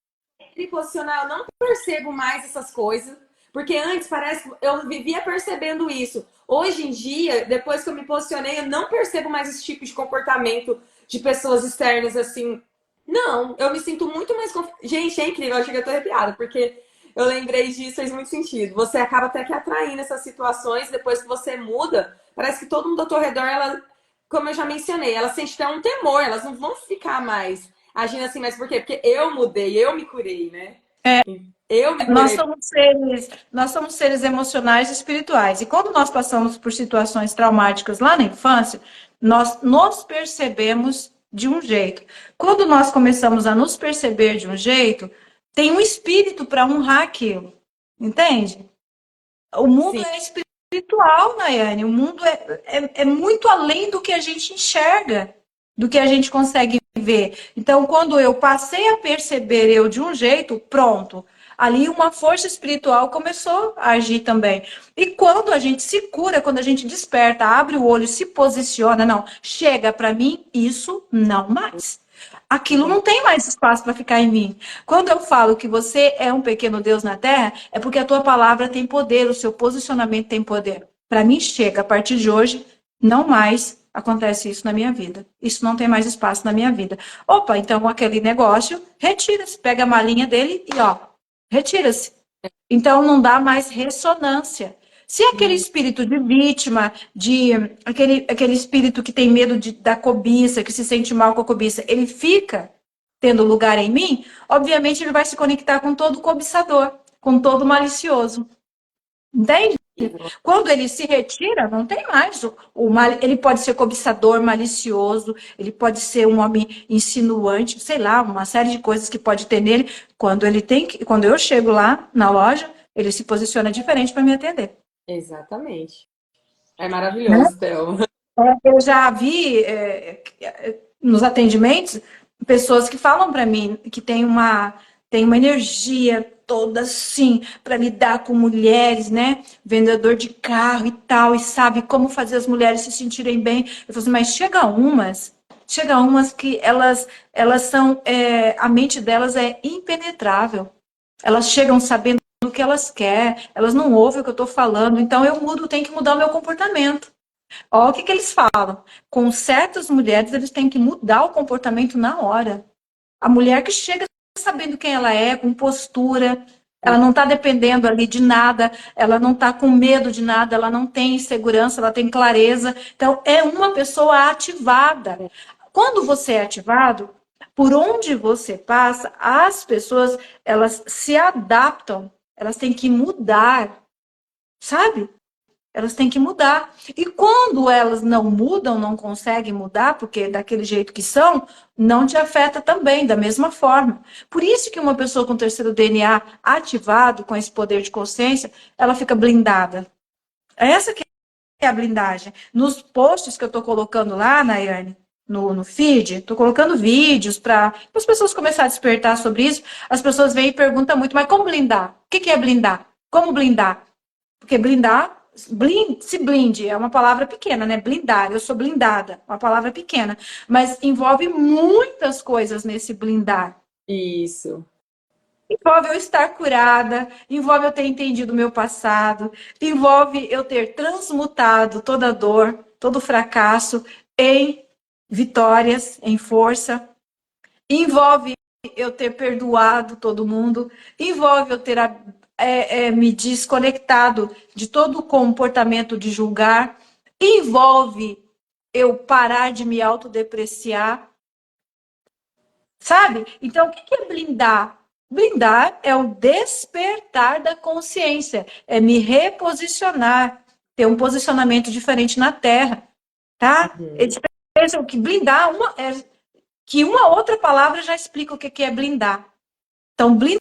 me posicionar, eu não percebo mais essas coisas. Porque antes parece que eu vivia percebendo isso. Hoje em dia, depois que eu me posicionei, eu não percebo mais esse tipo de comportamento de pessoas externas assim. Não, eu me sinto muito mais Gente, é incrível, eu acho que eu tô arrepiada, porque eu lembrei disso, fez muito sentido. Você acaba até que atraindo essas situações, depois que você muda, parece que todo mundo ao teu redor, ela, como eu já mencionei, ela sente até um temor, elas não vão ficar mais agindo assim, mas por quê? Porque eu mudei, eu me curei, né? Eu me curei. Nós somos seres emocionais e espirituais. E quando nós passamos por situações traumáticas lá na infância, nós nos percebemos de um jeito. Quando nós começamos a nos perceber de um jeito, tem um espírito para honrar aquilo. Entende? O mundo Sim, é espiritual, Nayane. O mundo é muito além do que a gente enxerga, do que a gente consegue ver. Então, quando eu passei a perceber eu de um jeito, pronto. Ali uma força espiritual começou a agir também. E quando a gente se cura, quando a gente desperta, abre o olho, se posiciona, não, chega para mim, isso não mais. Aquilo não tem mais espaço para ficar em mim. Quando eu falo que você é um pequeno Deus na Terra, é porque a tua palavra tem poder, o seu posicionamento tem poder. Para mim, chega, a partir de hoje, não mais acontece isso na minha vida. Isso não tem mais espaço na minha vida. Opa, então aquele negócio, retira-se, pega a malinha dele e ó, retira-se. Então não dá mais ressonância. Se aquele espírito de vítima, de aquele espírito que tem medo da cobiça, que se sente mal com a cobiça, ele fica tendo lugar em mim, obviamente ele vai se conectar com todo cobiçador, com todo malicioso. Entende? Quando ele se retira, não tem mais. Ele pode ser cobiçador, malicioso, ele pode ser um homem insinuante, sei lá, uma série de coisas que pode ter nele. Quando eu chego lá na loja, ele se posiciona diferente para me atender. exatamente. É Né? maravilhoso, Thelma. Eu já vi nos atendimentos pessoas que falam para mim que tem uma energia toda assim para lidar com mulheres, né? Vendedor de carro e tal, e sabe como fazer as mulheres se sentirem bem. Eu falo assim, mas chega umas que elas são, a mente delas é impenetrável. Elas chegam sabendo o que elas querem, elas não ouvem o que eu estou falando, então tenho que mudar o meu comportamento. Olha o que eles falam. Com certas mulheres, eles têm que mudar o comportamento na hora. A mulher que chega sabendo quem ela é, com postura, ela não está dependendo ali de nada, ela não está com medo de nada, ela não tem insegurança, ela tem clareza. Então, é uma pessoa ativada. Quando você é ativado, por onde você passa, as pessoas, elas se adaptam, elas têm que mudar, sabe? Elas têm que mudar. E quando elas não mudam, não conseguem mudar, porque daquele jeito que são, não te afeta também, da mesma forma. Por isso que uma pessoa com terceiro DNA ativado, com esse poder de consciência, ela fica blindada. Essa que é a blindagem. Nos posts que eu estou colocando lá, Nayane, no feed, estou colocando vídeos para as pessoas começarem a despertar sobre isso. As pessoas vêm e perguntam muito, mas como blindar? O que é blindar? Como blindar? Porque blindar, se blinde, é uma palavra pequena, né? Blindar, eu sou blindada, uma palavra pequena. Mas envolve muitas coisas nesse blindar. Isso. Envolve eu estar curada, envolve eu ter entendido o meu passado, envolve eu ter transmutado toda a dor, todo o fracasso em vitórias, em força. Envolve eu ter perdoado todo mundo, envolve eu ter me desconectado de todo o comportamento de julgar, envolve eu parar de me autodepreciar, sabe? Então, o que é blindar? Blindar é o despertar da consciência, é me reposicionar, ter um posicionamento diferente na Terra, tá? Eles pensam que blindar que uma outra palavra já explica o que é blindar. Então, blindar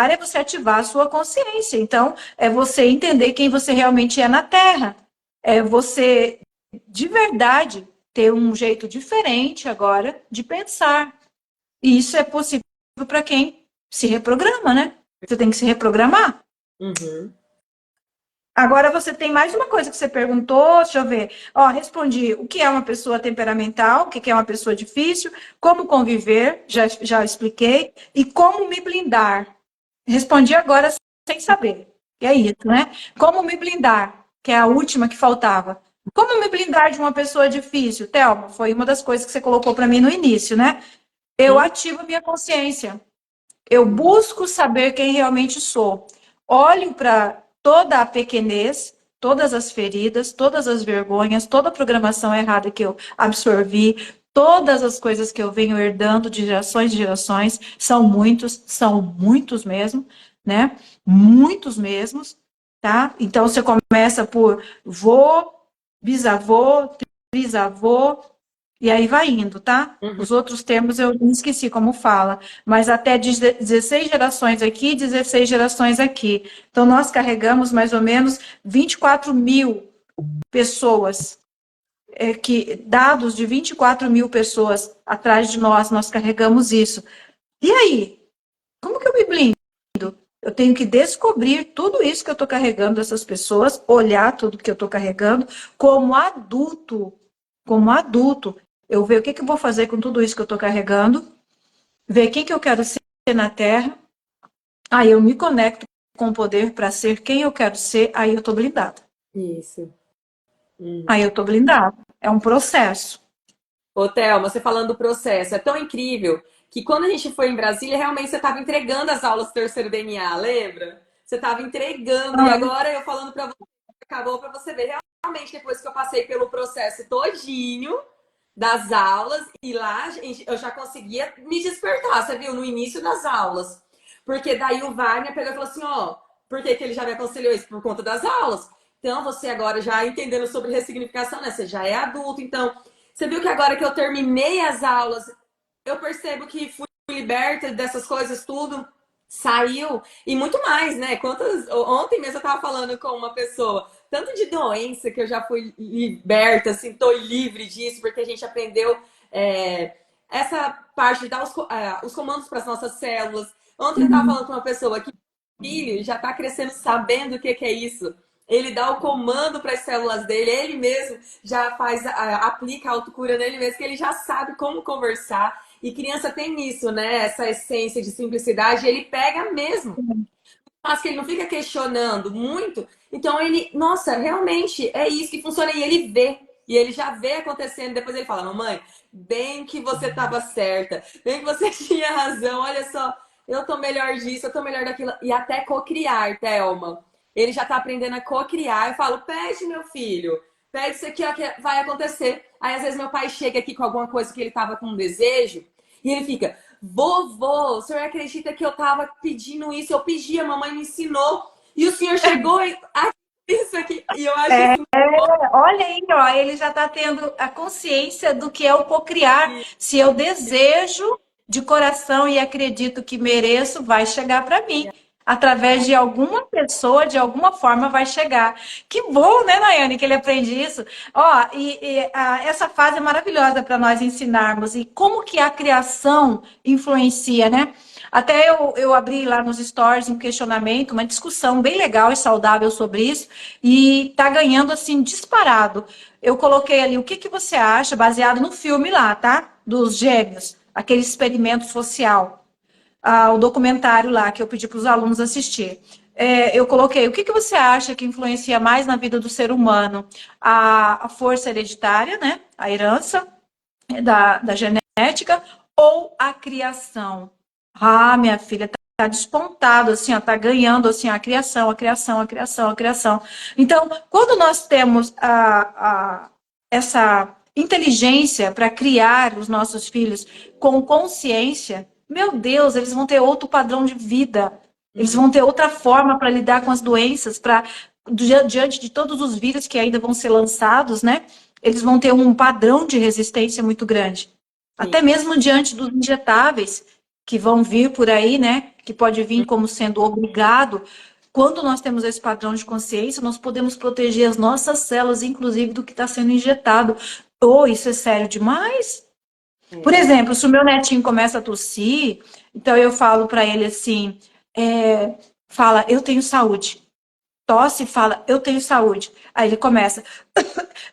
é você ativar a sua consciência. Então, é você entender quem você realmente é na Terra. É você, de verdade, ter um jeito diferente agora de pensar. E isso é possível para quem se reprograma, né? Você tem que se reprogramar. Uhum. Agora você tem mais uma coisa que você perguntou, deixa eu ver. Ó, respondi o que é uma pessoa temperamental, o que é uma pessoa difícil, como conviver, já expliquei, e como me blindar. Respondi agora sem saber. E é isso, né? Como me blindar, que é a última que faltava. Como me blindar de uma pessoa difícil? Thelma, foi uma das coisas que você colocou para mim no início, né? Eu Hum? ativo a minha consciência. Eu busco saber quem realmente sou. Olho para toda a pequenez, todas as feridas, todas as vergonhas, toda a programação errada que eu absorvi, todas as coisas que eu venho herdando de gerações em gerações, são muitos mesmo, né? Muitos mesmos, tá? Então você começa por vô, bisavô, trisavô, e aí vai indo, tá? Uhum. Os outros termos eu me esqueci como fala, mas até 16 gerações aqui, 16 gerações aqui. Então, nós carregamos mais ou menos 24 mil pessoas, dados de 24 mil pessoas atrás de nós, nós carregamos isso. E aí? Como que eu me blindo? Eu tenho que descobrir tudo isso que eu estou carregando dessas pessoas, olhar tudo que eu estou carregando como adulto, eu ver o que, que eu vou fazer com tudo isso que eu estou carregando, ver quem que eu quero ser na Terra, aí eu me conecto com o poder para ser quem eu quero ser, aí eu estou blindada. Isso. Hum. Aí eu estou blindada. É um processo. Ô, Thelma, você falando do processo, é tão incrível que quando a gente foi em Brasília, realmente você estava entregando as aulas do terceiro DNA, lembra? Você estava entregando, e agora eu falando para você, acabou para você ver, realmente, depois que eu passei pelo processo todinho das aulas, e lá gente, eu já conseguia me despertar, você viu, no início das aulas. Porque daí o Wagner pegou e falou assim, ó, por que, que ele já me aconselhou isso? Por conta das aulas. Então, você agora já entendendo sobre ressignificação, né? Você já é adulto, então você viu que agora que eu terminei as aulas, eu percebo que fui liberta dessas coisas tudo, saiu e muito mais, né? Quantas ontem mesmo eu tava falando com uma pessoa, tanto de doença que eu já fui liberta, assim, tô livre disso porque a gente aprendeu essa parte de dar os comandos para as nossas células. Ontem eu tava falando com uma pessoa que o filho já tá crescendo sabendo o que que é isso. Ele dá o comando para as células dele, ele mesmo já faz, aplica a autocura nele mesmo, que ele já sabe como conversar. E criança tem isso, né? Essa essência de simplicidade, ele pega mesmo. Mas que ele não fica questionando muito. Então ele, nossa, realmente é isso que funciona. E ele vê. E ele já vê acontecendo. Depois ele fala, mamãe, bem que você estava certa. Bem que você tinha razão. Olha só, eu tô melhor disso, eu tô melhor daquilo. E até cocriar, Thelma. Ele já tá aprendendo a cocriar. Eu falo, pede, meu filho. Pede isso aqui, ó, que vai acontecer. Aí às vezes meu pai chega aqui com alguma coisa que ele tava com um desejo. E ele fica, vovô, o senhor acredita que eu tava pedindo isso? Eu pedi, a mamãe me ensinou. E o senhor chegou e isso aqui. E eu acho É, isso. olha aí, ó, ele já está tendo a consciência do que é o cocriar. Se eu desejo de coração e acredito que mereço, vai chegar para mim. Através de alguma pessoa, de alguma forma, vai chegar. Que bom, né, Nayane, que ele aprende isso. Ó, essa fase é maravilhosa para nós ensinarmos. E como que a criação influencia, né? Até eu abri lá nos stories um questionamento, uma discussão bem legal e saudável sobre isso, e tá ganhando assim disparado. Eu coloquei ali o que, que você acha, baseado no filme lá, tá? Dos gêmeos, aquele experimento social, o documentário lá que eu pedi para os alunos assistir. Eu coloquei o que, que você acha que influencia mais na vida do ser humano? A força hereditária, né? A herança da genética ou a criação? Ah, minha filha, tá despontado, assim, ó, tá ganhando, assim, a criação, a criação, a criação, a criação. Então, quando nós temos essa inteligência para criar os nossos filhos com consciência, meu Deus, eles vão ter outro padrão de vida, eles vão ter outra forma para lidar com as doenças, para diante de todos os vírus que ainda vão ser lançados, né? Eles vão ter um padrão de resistência muito grande. Sim. Até mesmo diante dos injetáveis que vão vir por aí, né? Que pode vir como sendo obrigado. Quando nós temos esse padrão de consciência, nós podemos proteger as nossas células, inclusive do que está sendo injetado. Oh, isso é sério demais. Por exemplo, se o meu netinho começa a tossir, então eu falo para ele assim, fala, eu tenho saúde. Tosse e fala, eu tenho saúde. Aí ele começa,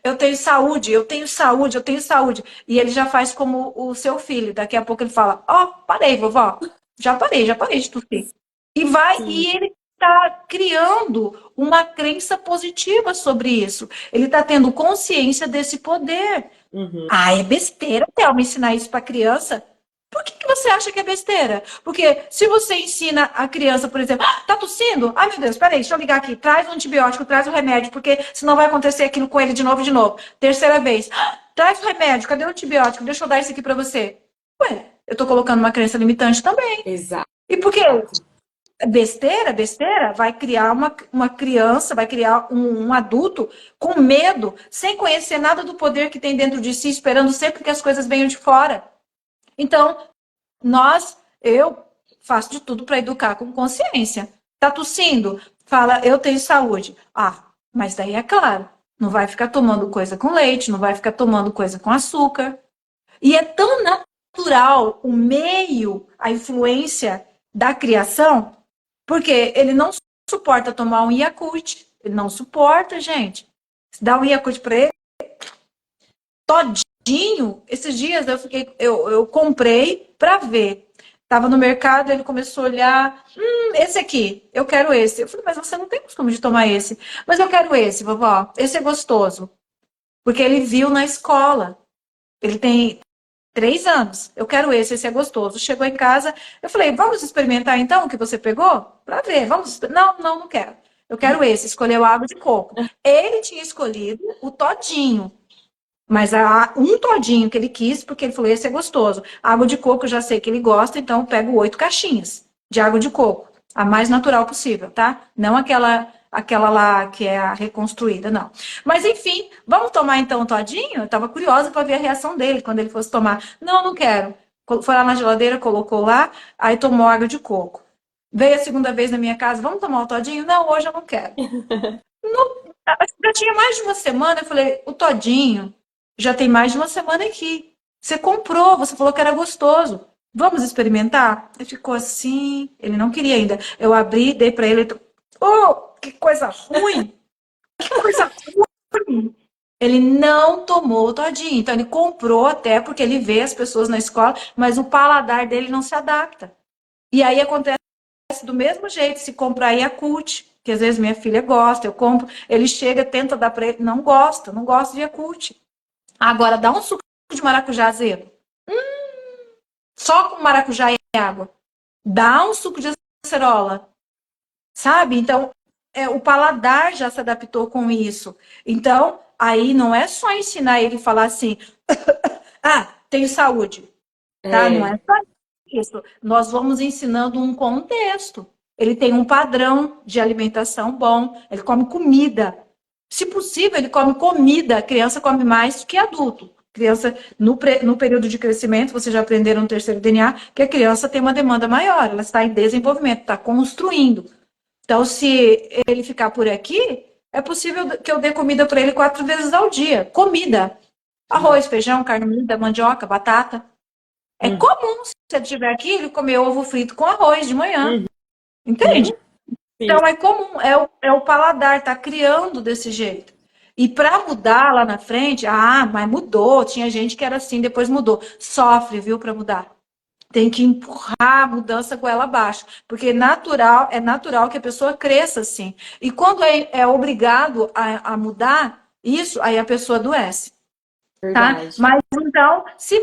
eu tenho saúde, eu tenho saúde, eu tenho saúde. E ele já faz como o seu filho. Daqui a pouco ele fala, ó, parei, vovó. Já parei de tossir. E vai, Sim. e ele está criando uma crença positiva sobre isso. Ele está tendo consciência desse poder. Uhum. Ah, é besteira, Thelma, ensinar isso para criança. Por que você acha que é besteira? Porque se você ensina a criança, por exemplo, tá tossindo? Ai, meu Deus, peraí, deixa eu ligar aqui. Traz o antibiótico, traz o remédio, porque senão vai acontecer aquilo com ele de novo e de novo. Terceira vez, traz o remédio, cadê o antibiótico? Deixa eu dar isso aqui para você. Ué, eu tô colocando uma crença limitante também. Exato. E por quê? Besteira, vai criar uma criança, vai criar um adulto com medo, sem conhecer nada do poder que tem dentro de si, esperando sempre que as coisas venham de fora. Então, eu faço de tudo para educar com consciência. Tá tossindo? Fala, eu tenho saúde. Ah, mas daí é claro, não vai ficar tomando coisa com leite, não vai ficar tomando coisa com açúcar. E é tão natural o meio, a influência da criação, porque ele não suporta tomar um Yakult. Ele não suporta, gente. Se dá um Yakult para ele, todinho. Esses dias eu comprei para ver. Tava no mercado, ele começou a olhar. Esse aqui, eu quero esse. Eu falei, mas você não tem costume de tomar esse. Mas eu quero esse, vovó. Esse é gostoso. Porque ele viu na escola. Ele tem 3 anos. Eu quero esse é gostoso. Chegou em casa, eu falei, vamos experimentar então o que você pegou? Para ver, vamos. Não quero. Eu quero esse. Escolheu água de coco. Ele tinha escolhido o todinho. Mas um todinho que ele quis, porque ele falou, esse é gostoso. Água de coco eu já sei que ele gosta, então eu pego 8 caixinhas de água de coco. A mais natural possível, tá? Não aquela lá que é a reconstruída, não. Mas enfim, vamos tomar então o todinho? Eu tava curiosa para ver a reação dele quando ele fosse tomar. Não quero. Foi lá na geladeira, colocou lá, aí tomou água de coco. Veio a segunda vez na minha casa, vamos tomar o todinho? Não, hoje eu não quero. Já tinha mais de uma semana, eu falei, o todinho já tem mais de uma semana aqui. Você comprou, você falou que era gostoso. Vamos experimentar? Ele ficou assim, ele não queria ainda. Eu abri, dei para ele, oh, que coisa ruim! Que coisa ruim! Ele não tomou o todinho. Então ele comprou até porque ele vê as pessoas na escola, mas o paladar dele não se adapta. E aí acontece do mesmo jeito, se comprar Yakult, que às vezes minha filha gosta, eu compro, ele chega, tenta dar para ele, não gosta de Yakult. Agora, dá um suco de maracujá azedo. Só com maracujá e água. Dá um suco de acerola. Sabe? Então, o paladar já se adaptou com isso. Então, aí não é só ensinar ele a falar assim, tenho saúde. Tá? Não é só isso. Nós vamos ensinando um contexto. Ele tem um padrão de alimentação bom, ele come comida. Se possível, ele come comida. A criança come mais do que adulto. Criança, no período de crescimento, vocês já aprenderam no terceiro DNA, que a criança tem uma demanda maior, ela está em desenvolvimento, está construindo. Então, se ele ficar por aqui, é possível que eu dê comida para ele 4 vezes ao dia. Comida. Arroz, feijão, carne moída, mandioca, batata. É comum, se ele estiver aqui, ele comer ovo frito com arroz de manhã. Entende? Então é comum, é o paladar, tá criando desse jeito. E para mudar lá na frente, mas mudou, tinha gente que era assim, depois mudou. Sofre, viu, para mudar. Tem que empurrar a mudança com ela abaixo, porque é natural que a pessoa cresça assim. E quando é obrigado a mudar isso, aí a pessoa adoece. Tá? Mas então, se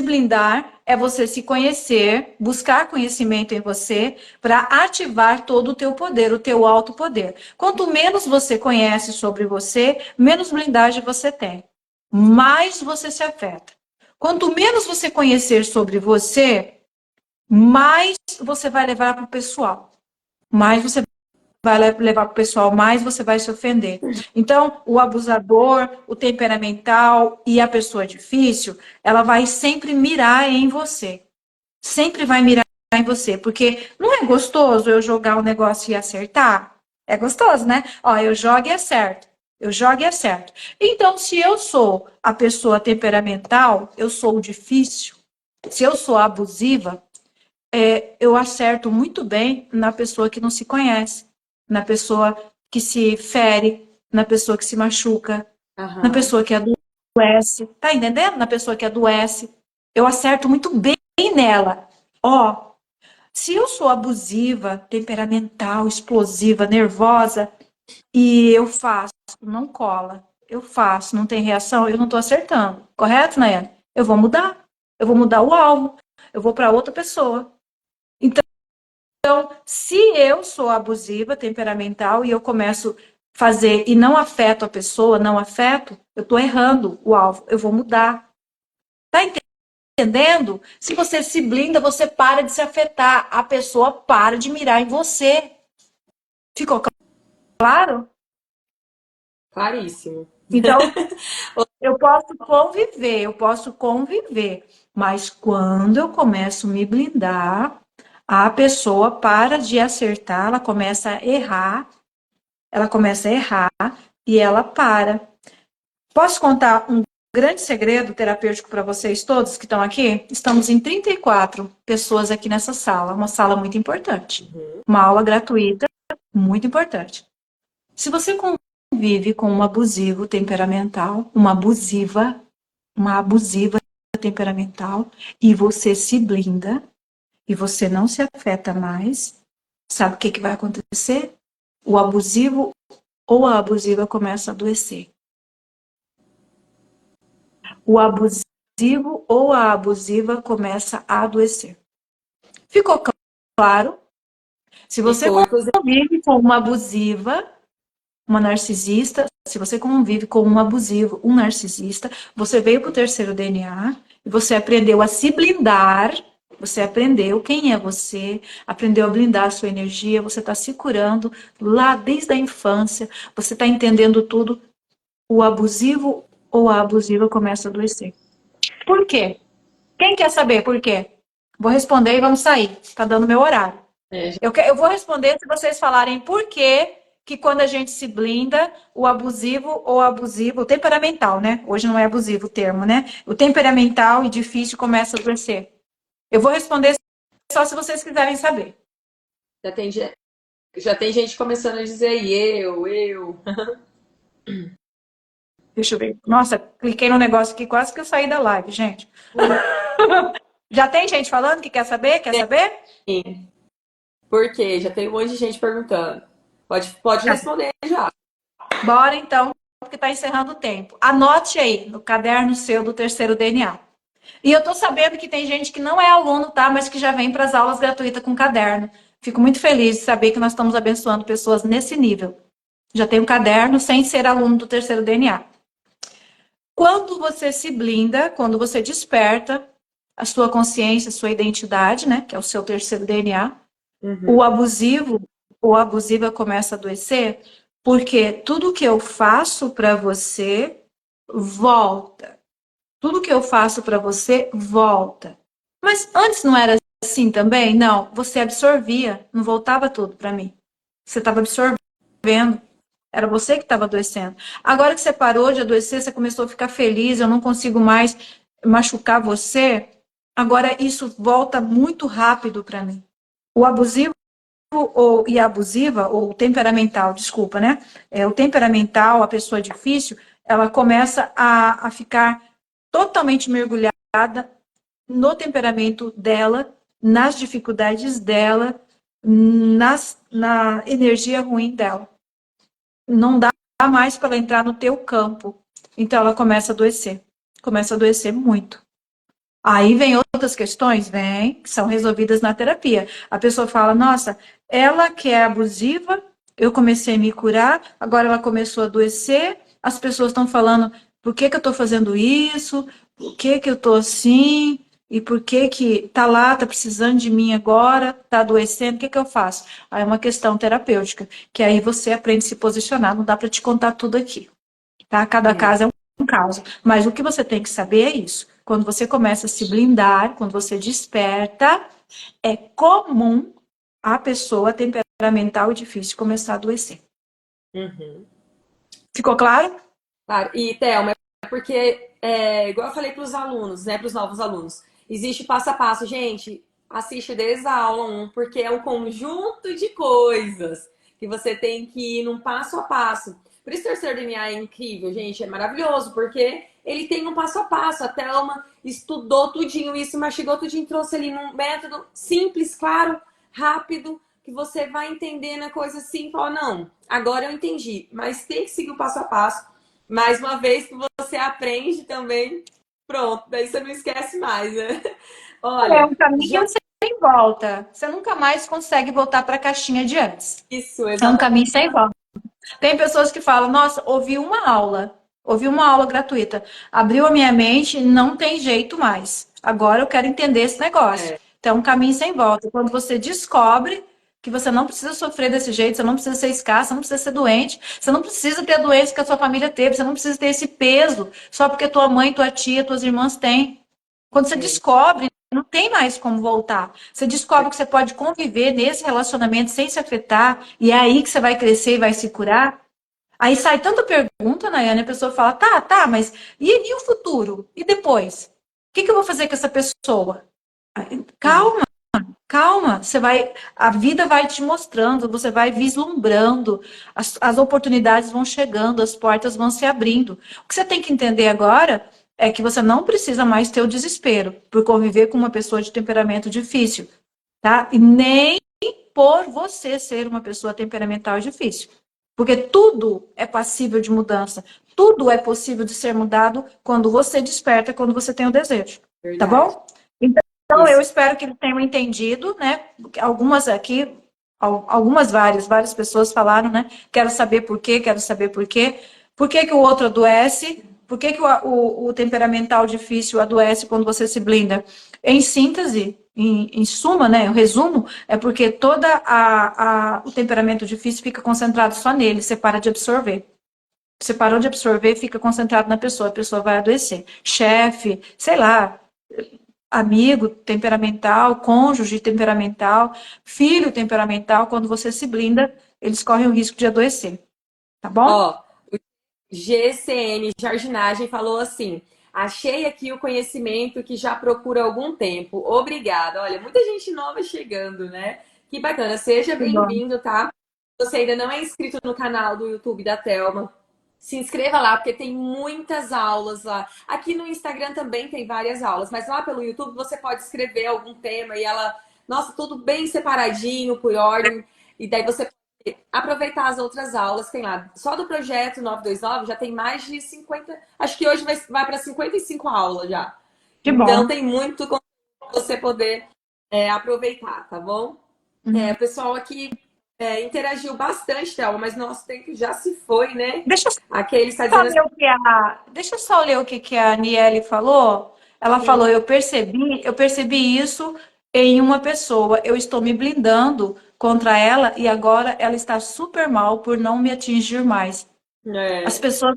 blindar é você se conhecer, buscar conhecimento em você para ativar todo o teu poder, o teu alto poder. Quanto menos você conhece sobre você, menos blindagem você tem, mais você se afeta. Quanto menos você conhecer sobre você, mais você vai levar para o pessoal, mais você vai levar para o pessoal, mais você vai se ofender. Então, o abusador, o temperamental e a pessoa difícil, ela vai sempre mirar em você. Sempre vai mirar em você. Porque não é gostoso eu jogar um negócio e acertar? É gostoso, né? Ó, eu jogo e acerto. Eu jogo e acerto. Então, se eu sou a pessoa temperamental, eu sou o difícil, se eu sou abusiva, eu acerto muito bem na pessoa que não se conhece, na pessoa que se fere, na pessoa que se machuca, na pessoa que adoece. Tá entendendo? Na pessoa que adoece. Eu acerto muito bem nela. Ó, Se eu sou abusiva, temperamental, explosiva, nervosa, e eu faço, não cola, eu faço, não tem reação, eu não estou acertando. Correto, Nayane? Eu vou mudar. Eu vou mudar o alvo. Eu vou para outra pessoa. Então, se eu sou abusiva, temperamental, e eu começo a fazer e não afeto a pessoa, não afeto, eu estou errando o alvo. Eu vou mudar. Tá entendendo? Se você se blinda, você para de se afetar. A pessoa para de mirar em você. Ficou claro? Claríssimo. Então, eu posso conviver, mas quando eu começo a me blindar, a pessoa para de acertar, ela começa a errar e ela para. Posso contar um grande segredo terapêutico para vocês todos que estão aqui? Estamos em 34 pessoas aqui nessa sala, uma sala muito importante. Uma aula gratuita, muito importante. Se você convive com um abusivo temperamental, uma abusiva temperamental, e você se blinda, e você não se afeta mais, sabe o que vai acontecer? O abusivo ou a abusiva começa a adoecer. O abusivo ou a abusiva começa a adoecer. Ficou claro? Se você Ficou, inclusive, convive com uma abusiva, uma narcisista, se você convive com um abusivo, um narcisista, você veio para o terceiro DNA e você aprendeu a se blindar, você aprendeu quem é você, aprendeu a blindar a sua energia, você está se curando lá desde a infância, você está entendendo tudo, o abusivo ou a abusiva começa a adoecer. Por quê? Quem quer saber por quê? Vou responder e vamos sair. Está dando meu horário. é, Eu vou responder se vocês falarem por que quando a gente se blinda, o abusivo ou abusivo, o temperamental, né? Hoje não é abusivo o termo, né? O temperamental e difícil começa a adoecer. Eu vou responder só se vocês quiserem saber. já tem, já tem gente começando a dizer eu. Deixa eu ver. Nossa, cliquei no negócio aqui, quase que eu saí da live, gente. Já tem gente falando que quer saber? Quer saber? Sim. Por quê? Já tem um monte de gente perguntando. Pode responder já. Bora então, porque está encerrando o tempo. Anote aí no caderno seu do terceiro DNA. E eu tô sabendo que tem gente que não é aluno, tá? Mas que já vem para as aulas gratuitas com caderno. Fico muito feliz de saber que nós estamos abençoando pessoas nesse nível. Já tem um caderno sem ser aluno do terceiro DNA. Quando você se blinda, quando você desperta a sua consciência, a sua identidade, né? Que é o seu terceiro DNA, o abusivo ou a abusiva começa a adoecer, porque tudo que eu faço para você volta. Tudo que eu faço para você volta. Mas antes não era assim também? Não, você absorvia, não voltava tudo para mim. Você estava absorvendo. Era você que estava adoecendo. Agora que você parou de adoecer, você começou a ficar feliz, eu não consigo mais machucar você. Agora isso volta muito rápido para mim. O abusivo e a abusiva, ou temperamental, desculpa, né? O temperamental, a pessoa difícil, ela começa a ficar totalmente mergulhada no temperamento dela, nas dificuldades dela, na energia ruim dela. Não dá mais para ela entrar no teu campo. Então ela começa a adoecer muito. Aí vem outras questões, vem, que são resolvidas na terapia. A pessoa fala, nossa, ela que é abusiva, eu comecei a me curar, agora ela começou a adoecer, as pessoas estão falando, por que eu estou fazendo isso? Por que eu estou assim? E por que tá lá, tá precisando de mim agora, tá adoecendo, o que eu faço? Aí é uma questão terapêutica, que aí você aprende a se posicionar, não dá para te contar tudo aqui, tá? Cada caso é um caso. Mas o que você tem que saber é isso. Quando você começa a se blindar, quando você desperta, é comum a pessoa temperamental e difícil começar a adoecer. Uhum. Ficou claro? Claro. E, Thelma, é porque, igual eu falei para os alunos, né, para os novos alunos, existe passo a passo. Gente, assiste desde a aula 1, porque é um conjunto de coisas que você tem que ir num passo a passo. Por isso, o terceiro DNA é incrível, gente, é maravilhoso, porque ele tem um passo a passo. A Thelma estudou tudinho isso, mastigou tudinho, trouxe ali num método simples, claro, rápido, que você vai entendendo a coisa assim, fala, não, agora eu entendi, mas tem que seguir o passo a passo. Mais uma vez que você aprende também, pronto, daí você não esquece mais, né? É Olha, um caminho já sem volta. Você nunca mais consegue voltar para a caixinha de antes. isso, É um caminho exatamente. sem volta. Tem pessoas que falam, nossa, ouvi uma aula gratuita, abriu a minha mente, não tem jeito mais. Agora eu quero entender esse negócio. É, Então, é um caminho sem volta. Quando você descobre que você não precisa sofrer desse jeito, você não precisa ser escasso, você não precisa ser doente, você não precisa ter a doença que a sua família teve, você não precisa ter esse peso só porque tua mãe, tua tia, tuas irmãs têm. Quando você é, descobre, não tem mais como voltar. Você descobre que você pode conviver nesse relacionamento sem se afetar, e é aí que você vai crescer e vai se curar. Aí sai tanta pergunta, Nayane, a pessoa fala, tá, mas e o futuro? E depois? O que eu vou fazer com essa pessoa? sim, Calma, calma. A vida vai te mostrando, você vai vislumbrando, as oportunidades vão chegando, as portas vão se abrindo. O que você tem que entender agora é que você não precisa mais ter o desespero por conviver com uma pessoa de temperamento difícil, tá? E nem por você ser uma pessoa temperamental difícil. Porque tudo é passível de mudança. Tudo é possível de ser mudado quando você desperta, quando você tem o desejo. Tá verdade. bom? Então, eu Isso. espero que eles tenham entendido, né? Algumas aqui, várias pessoas falaram, né? Quero saber por quê, quero saber por quê. Por que que o outro adoece? Por que que o temperamental difícil adoece quando você se blinda? Em síntese, em suma, né? O resumo é porque o temperamento difícil fica concentrado só nele, você para de absorver. Você parou de absorver, fica concentrado na pessoa, a pessoa vai adoecer. Chefe, sei lá, amigo temperamental, cônjuge temperamental, filho temperamental, quando você se blinda, eles correm o risco de adoecer, tá bom? Ó, GCN Jardinagem falou assim: achei aqui o conhecimento que já procuro há algum tempo. Obrigada. Olha, muita gente nova chegando, né? Que bacana. Seja Que bom. bem-vindo, tá? Se você ainda não é inscrito no canal do YouTube da Thelma, se inscreva lá, porque tem muitas aulas lá. Aqui no Instagram também tem várias aulas, mas lá pelo YouTube você pode escrever algum tema e ela, nossa, tudo bem separadinho, por ordem. E daí você aproveitar as outras aulas, tem lá, só do projeto 929 já tem mais de 50, acho que hoje vai para 55 aulas já. Que Então bom. tem muito para você poder aproveitar, tá bom? O Uhum. pessoal aqui interagiu bastante, Thelma, mas nosso tempo já se foi, né? Deixa eu Aquele está só dizendo ler o que deixa eu só ler o que a Aniele falou. Ela falou, assim, eu percebi isso em uma pessoa. Eu estou me blindando contra ela e agora ela está super mal por não me atingir mais. As é, pessoas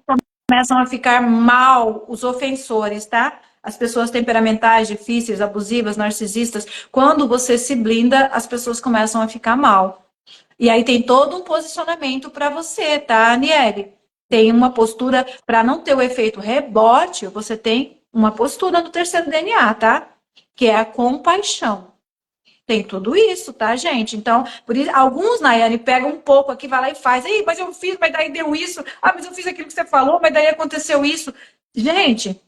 começam a ficar mal, os ofensores, tá? As pessoas temperamentais, difíceis, abusivas, narcisistas. Quando você se blinda, as pessoas começam a ficar mal. E aí tem todo um posicionamento para você, tá, Aniele? Tem uma postura, para não ter o efeito rebote, você tem uma postura no terceiro DNA, tá? Que é a compaixão. Tem tudo isso, tá, gente? Então, por isso, alguns, Nayane, pegam um pouco aqui, vai lá e faz. Ei, mas eu fiz, mas daí deu isso. Ah, mas eu fiz aquilo que você falou, mas daí aconteceu isso. Gente,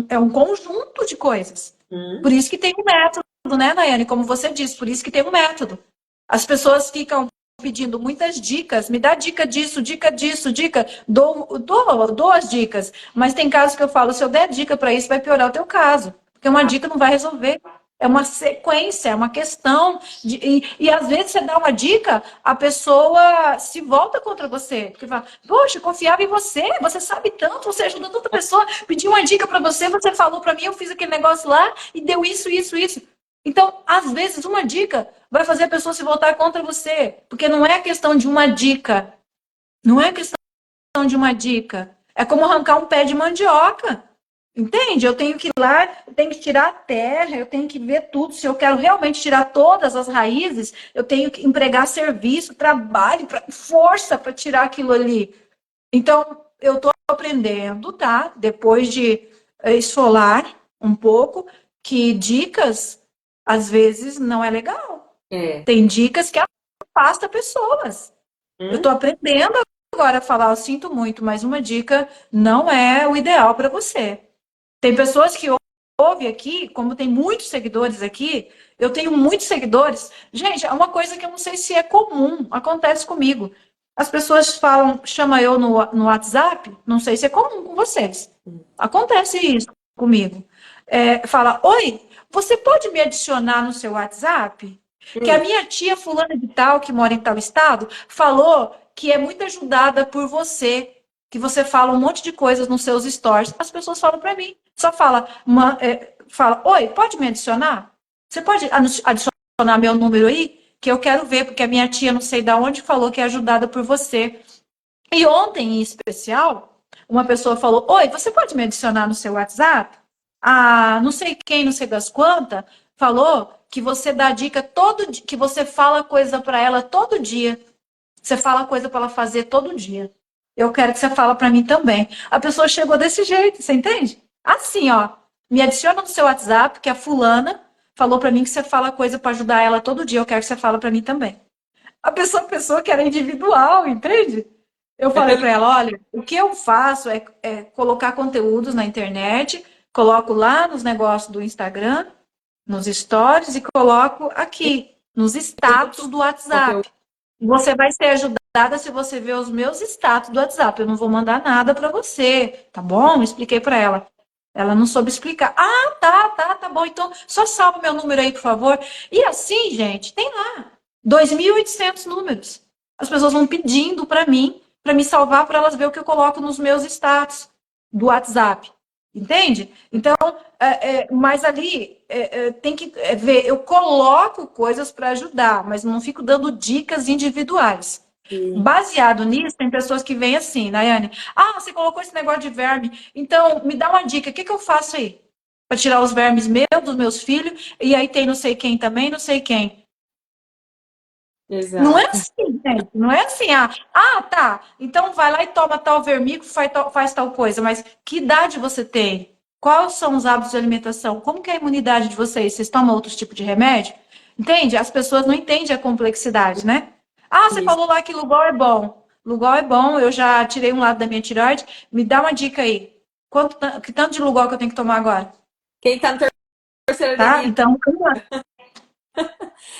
é um conjunto de coisas. hum, Por isso que tem um método, né, Nayane? Como você disse, por isso que tem um método. As pessoas ficam pedindo muitas dicas, me dá dica disso, dica, dou as dicas, mas tem casos que eu falo, se eu der dica para isso, vai piorar o teu caso, porque uma dica não vai resolver. É uma sequência, é uma questão. E às vezes você dá uma dica, a pessoa se volta contra você. Porque fala, poxa, eu confiava em você, você sabe tanto, você ajudou tanta pessoa, pediu uma dica para você, você falou para mim, eu fiz aquele negócio lá e deu isso, isso, isso. Então, às vezes, uma dica vai fazer a pessoa se voltar contra você. Porque não é questão de uma dica. Não é questão de uma dica. É como arrancar um pé de mandioca. Entende? Eu tenho que ir lá, eu tenho que tirar a terra, eu tenho que ver tudo. Se eu quero realmente tirar todas as raízes, eu tenho que empregar serviço, trabalho, força para tirar aquilo ali. Então, eu estou aprendendo, tá? Depois de esfolar um pouco, que dicas, às vezes, não é legal. é, Tem dicas que afastam pessoas. Eu hum, estou aprendendo agora falar, eu sinto muito, mas uma dica não é o ideal para você. Tem pessoas que ouvem aqui, como tem muitos seguidores aqui, eu tenho muitos seguidores. Gente, é uma coisa que eu não sei se é comum, acontece comigo. As pessoas falam, chama eu no WhatsApp, não sei se é comum com vocês. Acontece isso comigo. Fala, oi, você pode me adicionar no seu WhatsApp? Que a Hum, minha tia fulana de tal, que mora em tal estado, falou que é muito ajudada por você, que você fala um monte de coisas nos seus stories. As pessoas falam para mim, só fala, oi, pode me adicionar? Você pode adicionar meu número aí? Que eu quero ver, porque a minha tia não sei de onde falou que é ajudada por você. E ontem, em especial, uma pessoa falou, oi, você pode me adicionar no seu WhatsApp? Ah, não sei quem, não sei das quantas, falou que você dá dica todo dia, que você fala coisa para ela todo dia. Você fala coisa para ela fazer todo dia. Eu quero que você fala para mim também. A pessoa chegou desse jeito, você entende? Assim, ó, me adiciona no seu WhatsApp, que a fulana falou para mim que você fala coisa para ajudar ela todo dia. Eu quero que você fala para mim também. A pessoa que era individual, entende? Eu falei para ela, olha, o que eu faço é colocar conteúdos na internet, coloco lá nos negócios do Instagram, nos stories e coloco aqui, nos status do conteúdo. WhatsApp. Você vai ser ajudada se você ver os meus status do WhatsApp. Eu não vou mandar nada para você, tá bom? Expliquei para ela. Ela não soube explicar. Ah, tá bom. Então, só salva meu número aí, por favor. E assim, gente, tem lá 2.800 números. As pessoas vão pedindo para me salvar, para elas ver o que eu coloco nos meus status do WhatsApp. Entende? Então, mas ali tem que ver. Eu coloco coisas para ajudar, mas não fico dando dicas individuais. Sim. Baseado nisso, tem pessoas que vêm assim, Nayane. Ah, você colocou esse negócio de verme. Então, me dá uma dica. O que eu faço aí? Para tirar os vermes meus, dos meus filhos. E aí tem não sei quem também, não sei quem. Não é Exato. assim, gente. Não é assim. Tá. Então vai lá e toma tal vermico, faz tal coisa. Mas que idade você tem? Quais são os hábitos de alimentação? Como que é a imunidade de vocês? Vocês tomam outros tipos de remédio? Entende? As pessoas não entendem a complexidade, né? Ah, você Isso. falou lá que Lugol é bom. Lugol é bom, eu já tirei um lado da minha tireoide. Me dá uma dica aí. Que tanto de Lugol que eu tenho que tomar agora? Quem tá no terceiro Tá? DNA, Então,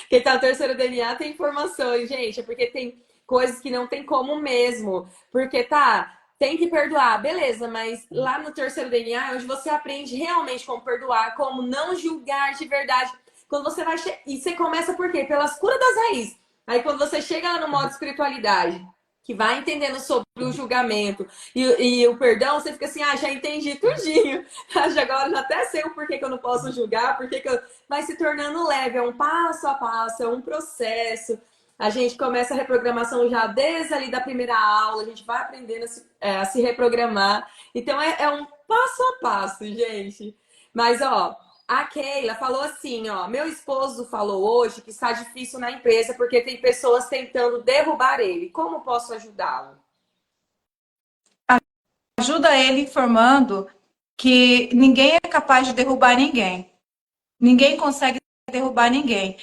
quem tá no terceiro DNA tem informações, gente, é porque tem coisas que não tem como mesmo. Porque tá, tem que perdoar, beleza, mas lá no terceiro DNA é onde você aprende realmente como perdoar, como não julgar de verdade. Quando você vai. E você começa por quê? Pelas curas das raízes. Aí quando você chega lá no modo espiritualidade, que vai entendendo sobre o julgamento e o perdão, você fica assim, já entendi tudinho. Já agora já até sei o porquê que eu não posso julgar, porquê que eu vai se tornando leve, é um passo a passo, é um processo. A gente começa a reprogramação já desde ali da primeira aula, a gente vai aprendendo a se reprogramar. Então é um passo a passo, gente. Mas, ó, a Keila falou assim, ó, meu esposo falou hoje que está difícil na empresa porque tem pessoas tentando derrubar ele. Como posso ajudá-lo? ajuda ele informando que ninguém é capaz de derrubar ninguém. Ninguém consegue derrubar ninguém.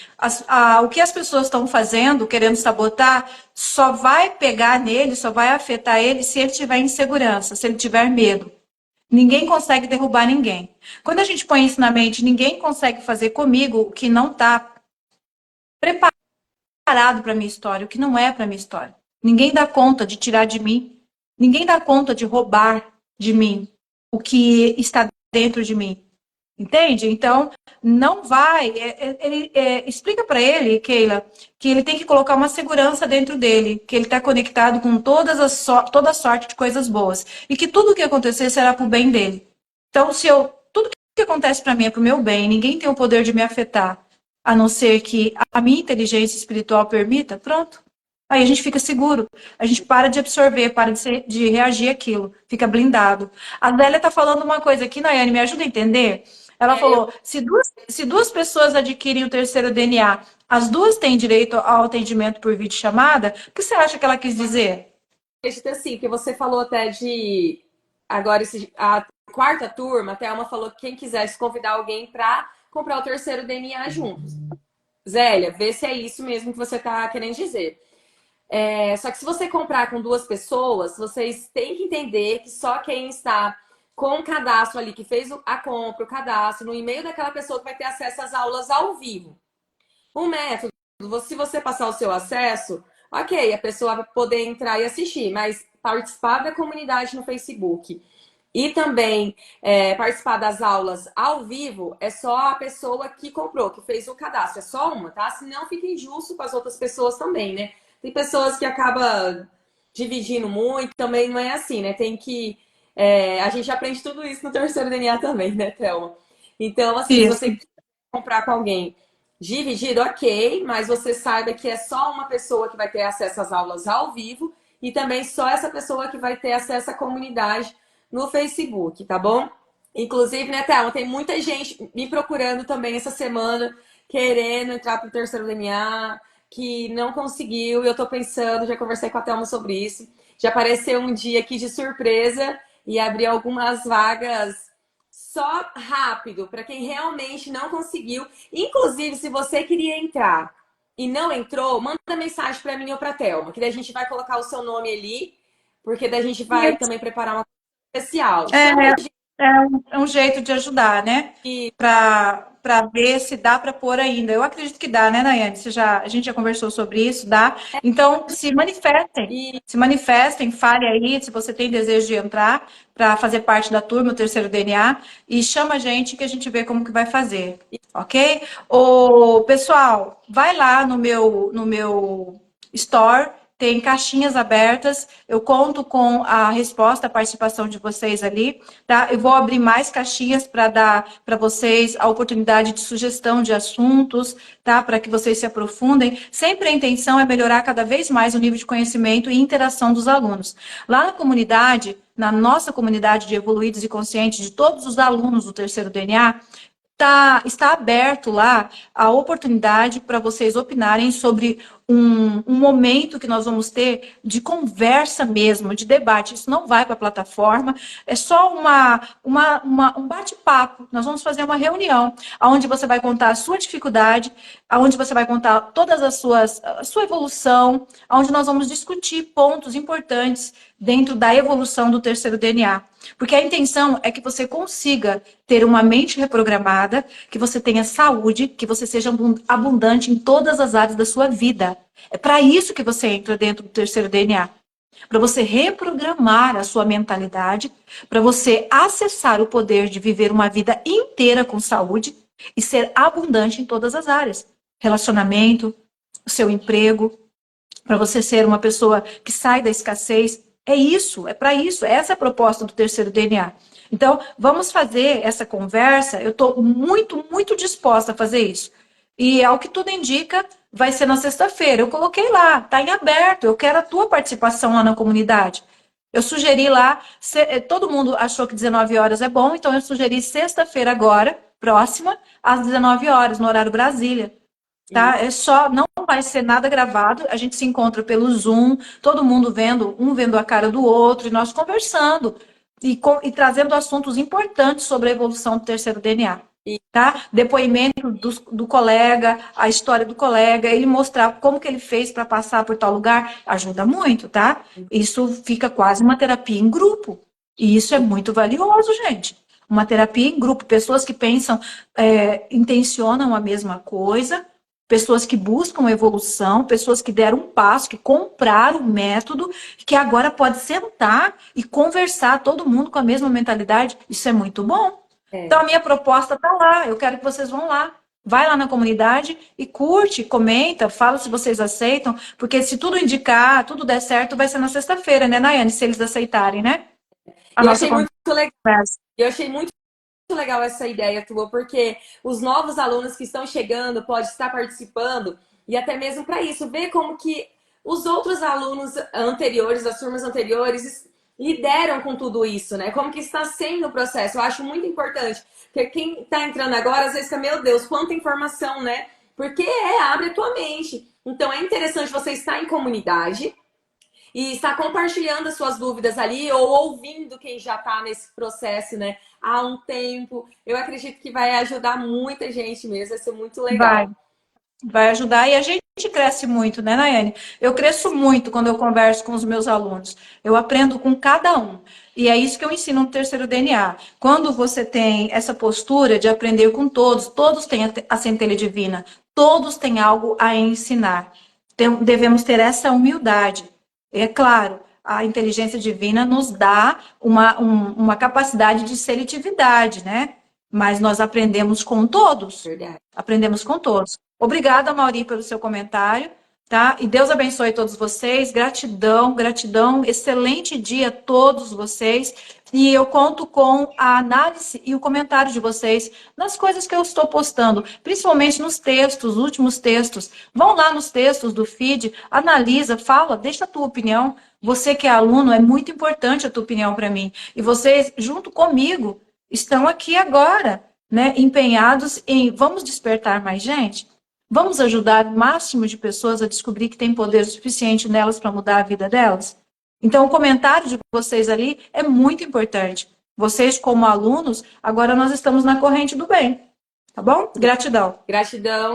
O que as pessoas estão fazendo, querendo sabotar, só vai pegar nele, só vai afetar ele se ele tiver insegurança, se ele tiver medo. Ninguém consegue derrubar ninguém. Quando a gente põe isso na mente, ninguém consegue fazer comigo o que não está preparado para a minha história, o que não é para a minha história. Ninguém dá conta de tirar de mim. Ninguém dá conta de roubar de mim o que está dentro de mim. Entende? Então, não vai. Explica para ele, Keila, que ele tem que colocar uma segurança dentro dele, que ele está conectado com toda sorte de coisas boas. E que tudo o que acontecer será para o bem dele. Então, tudo que acontece para mim é para o meu bem, ninguém tem o poder de me afetar, a não ser que a minha inteligência espiritual permita, pronto. Aí a gente fica seguro, a gente para de absorver, para de reagir àquilo, fica blindado. A Zélia está falando uma coisa aqui, Nayane, me ajuda a entender? Ela É, eu falou: se duas pessoas adquirem o terceiro DNA, as duas têm direito ao atendimento por videochamada, o que você acha que ela quis dizer? acredito assim, que você falou até de agora a quarta turma, até uma falou que quem quisesse convidar alguém para comprar o terceiro DNA juntos. Zélia, vê se é isso mesmo que você está querendo dizer. Só que se você comprar com duas pessoas, vocês têm que entender que só quem está com o cadastro ali, que fez a compra, o cadastro, no e-mail daquela pessoa que vai ter acesso às aulas ao vivo. O método, se você passar o seu acesso, ok, a pessoa vai poder entrar e assistir, mas participar da comunidade no Facebook e também participar das aulas ao vivo é só a pessoa que comprou, que fez o cadastro. É só uma, tá? Senão fica injusto com as outras pessoas também, né? Tem pessoas que acabam dividindo muito, também não é assim, né? Tem que. A gente aprende tudo isso no terceiro DNA também, né, Thelma? Então, assim, se Isso. você comprar com alguém dividido, ok, mas você saiba que é só uma pessoa que vai ter acesso às aulas ao vivo e também só essa pessoa que vai ter acesso à comunidade no Facebook, tá bom? Inclusive, né, Thelma, tem muita gente me procurando também essa semana, querendo entrar para o terceiro DNA, que não conseguiu, e eu tô pensando, já conversei com a Thelma sobre isso, já apareceu um dia aqui de surpresa e abrir algumas vagas só rápido, para quem realmente não conseguiu. Inclusive, se você queria entrar e não entrou, manda mensagem para mim ou para a Thelma, que daí a gente vai colocar o seu nome ali, porque daí a gente vai também preparar uma coisa especial. É, Chama é um jeito de ajudar, né? de Para ver se dá para pôr ainda. Eu acredito que dá, né, Nayane? A gente já conversou sobre isso, dá. Então, e se manifestem, fale aí se você tem desejo de entrar para fazer parte da turma, o terceiro DNA, e chama a gente que a gente vê como que vai fazer, ok? O pessoal, vai lá no meu store. Tem caixinhas abertas, eu conto com a resposta, a participação de vocês ali, tá? Eu vou abrir mais caixinhas para dar para vocês a oportunidade de sugestão de assuntos, tá? Para que vocês se aprofundem. Sempre a intenção é melhorar cada vez mais o nível de conhecimento e interação dos alunos. Lá na comunidade, na nossa comunidade de evoluídos e conscientes, de todos os alunos do terceiro DNA, está aberto lá a oportunidade para vocês opinarem sobre um momento que nós vamos ter de conversa mesmo, de debate. Isso não vai para a plataforma, é só um bate-papo. Nós vamos fazer uma reunião onde você vai contar a sua dificuldade, onde você vai contar todas a sua evolução, onde nós vamos discutir pontos importantes dentro da evolução do terceiro DNA. Porque a intenção é que você consiga ter uma mente reprogramada, que você tenha saúde, que você seja abundante em todas as áreas da sua vida. É para isso que você entra dentro do terceiro DNA. Para você reprogramar a sua mentalidade, para você acessar o poder de viver uma vida inteira com saúde e ser abundante em todas as áreas. Relacionamento, o seu emprego, para você ser uma pessoa que sai da escassez. É isso, é para isso, essa é a proposta do terceiro DNA. Então, vamos fazer essa conversa. Eu estou muito, muito disposta a fazer isso. E ao que tudo indica, vai ser na sexta-feira. Eu coloquei lá, está em aberto. Eu quero a tua participação lá na comunidade. Eu sugeri lá, todo mundo achou que 19 horas é bom, então eu sugeri sexta-feira agora, próxima, às 19 horas, no horário Brasília. Tá? É só, não vai ser nada gravado, a gente se encontra pelo Zoom, todo mundo vendo, um vendo a cara do outro, e nós conversando e trazendo assuntos importantes sobre a evolução do terceiro DNA. Tá? Depoimento do colega, a história do colega, ele mostrar como que ele fez para passar por tal lugar, ajuda muito, tá? Isso fica quase uma terapia em grupo. E isso é muito valioso, gente. Uma terapia em grupo, pessoas que pensam, intencionam a mesma coisa, pessoas que buscam evolução, pessoas que deram um passo, que compraram o método, que agora pode sentar e conversar, todo mundo com a mesma mentalidade. Isso é muito bom. Então, a minha proposta está lá. Eu quero que vocês vão lá. Vai lá na comunidade e curte, comenta, fala se vocês aceitam, porque se tudo indicar, tudo der certo, vai ser na sexta-feira, né, Nayane? Se eles aceitarem, né? A eu nossa achei muito legal. conversa. Eu achei muito legal essa ideia tua, porque os novos alunos que estão chegando podem estar participando e até mesmo para isso, ver como que os outros alunos anteriores, as turmas anteriores, lideram com tudo isso, né? Como que está sendo o processo. Eu acho muito importante, porque quem está entrando agora, às vezes fica, meu Deus, quanta informação, né? Porque abre a tua mente. Então é interessante você estar em comunidade, e está compartilhando as suas dúvidas ali ou ouvindo quem já está nesse processo, né? Há um tempo. Eu acredito que vai ajudar muita gente mesmo, vai ser muito Vai, legal. vai ajudar. E a gente cresce muito, né, Nayane? Eu cresço muito quando eu converso com os meus alunos. Eu aprendo com cada um. E é isso que eu ensino no terceiro DNA. Quando você tem essa postura de aprender com todos, todos têm a centelha divina, todos têm algo a ensinar. Devemos ter essa humildade. É claro, a inteligência divina nos dá uma capacidade de seletividade, né? Mas nós aprendemos com todos. Verdade. Aprendemos com todos. Obrigada, Mauri, pelo seu comentário, tá? E Deus abençoe todos vocês. Gratidão, gratidão. Excelente dia a todos vocês. E eu conto com a análise e o comentário de vocês nas coisas que eu estou postando, principalmente nos textos, últimos textos. Vão lá nos textos do feed, analisa, fala, deixa a tua opinião. Você que é aluno, é muito importante a tua opinião para mim. E vocês, junto comigo, estão aqui agora, né, empenhados em vamos despertar mais gente? Vamos ajudar o máximo de pessoas a descobrir que tem poder suficiente nelas para mudar a vida delas? Então, o comentário de vocês ali é muito importante. Vocês, como alunos, agora nós estamos na corrente do bem. Tá bom? Gratidão. Gratidão,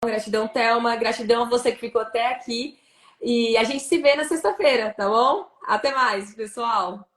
gratidão, Thelma. Gratidão a você que ficou até aqui. E a gente se vê na sexta-feira, tá bom? Até mais, pessoal.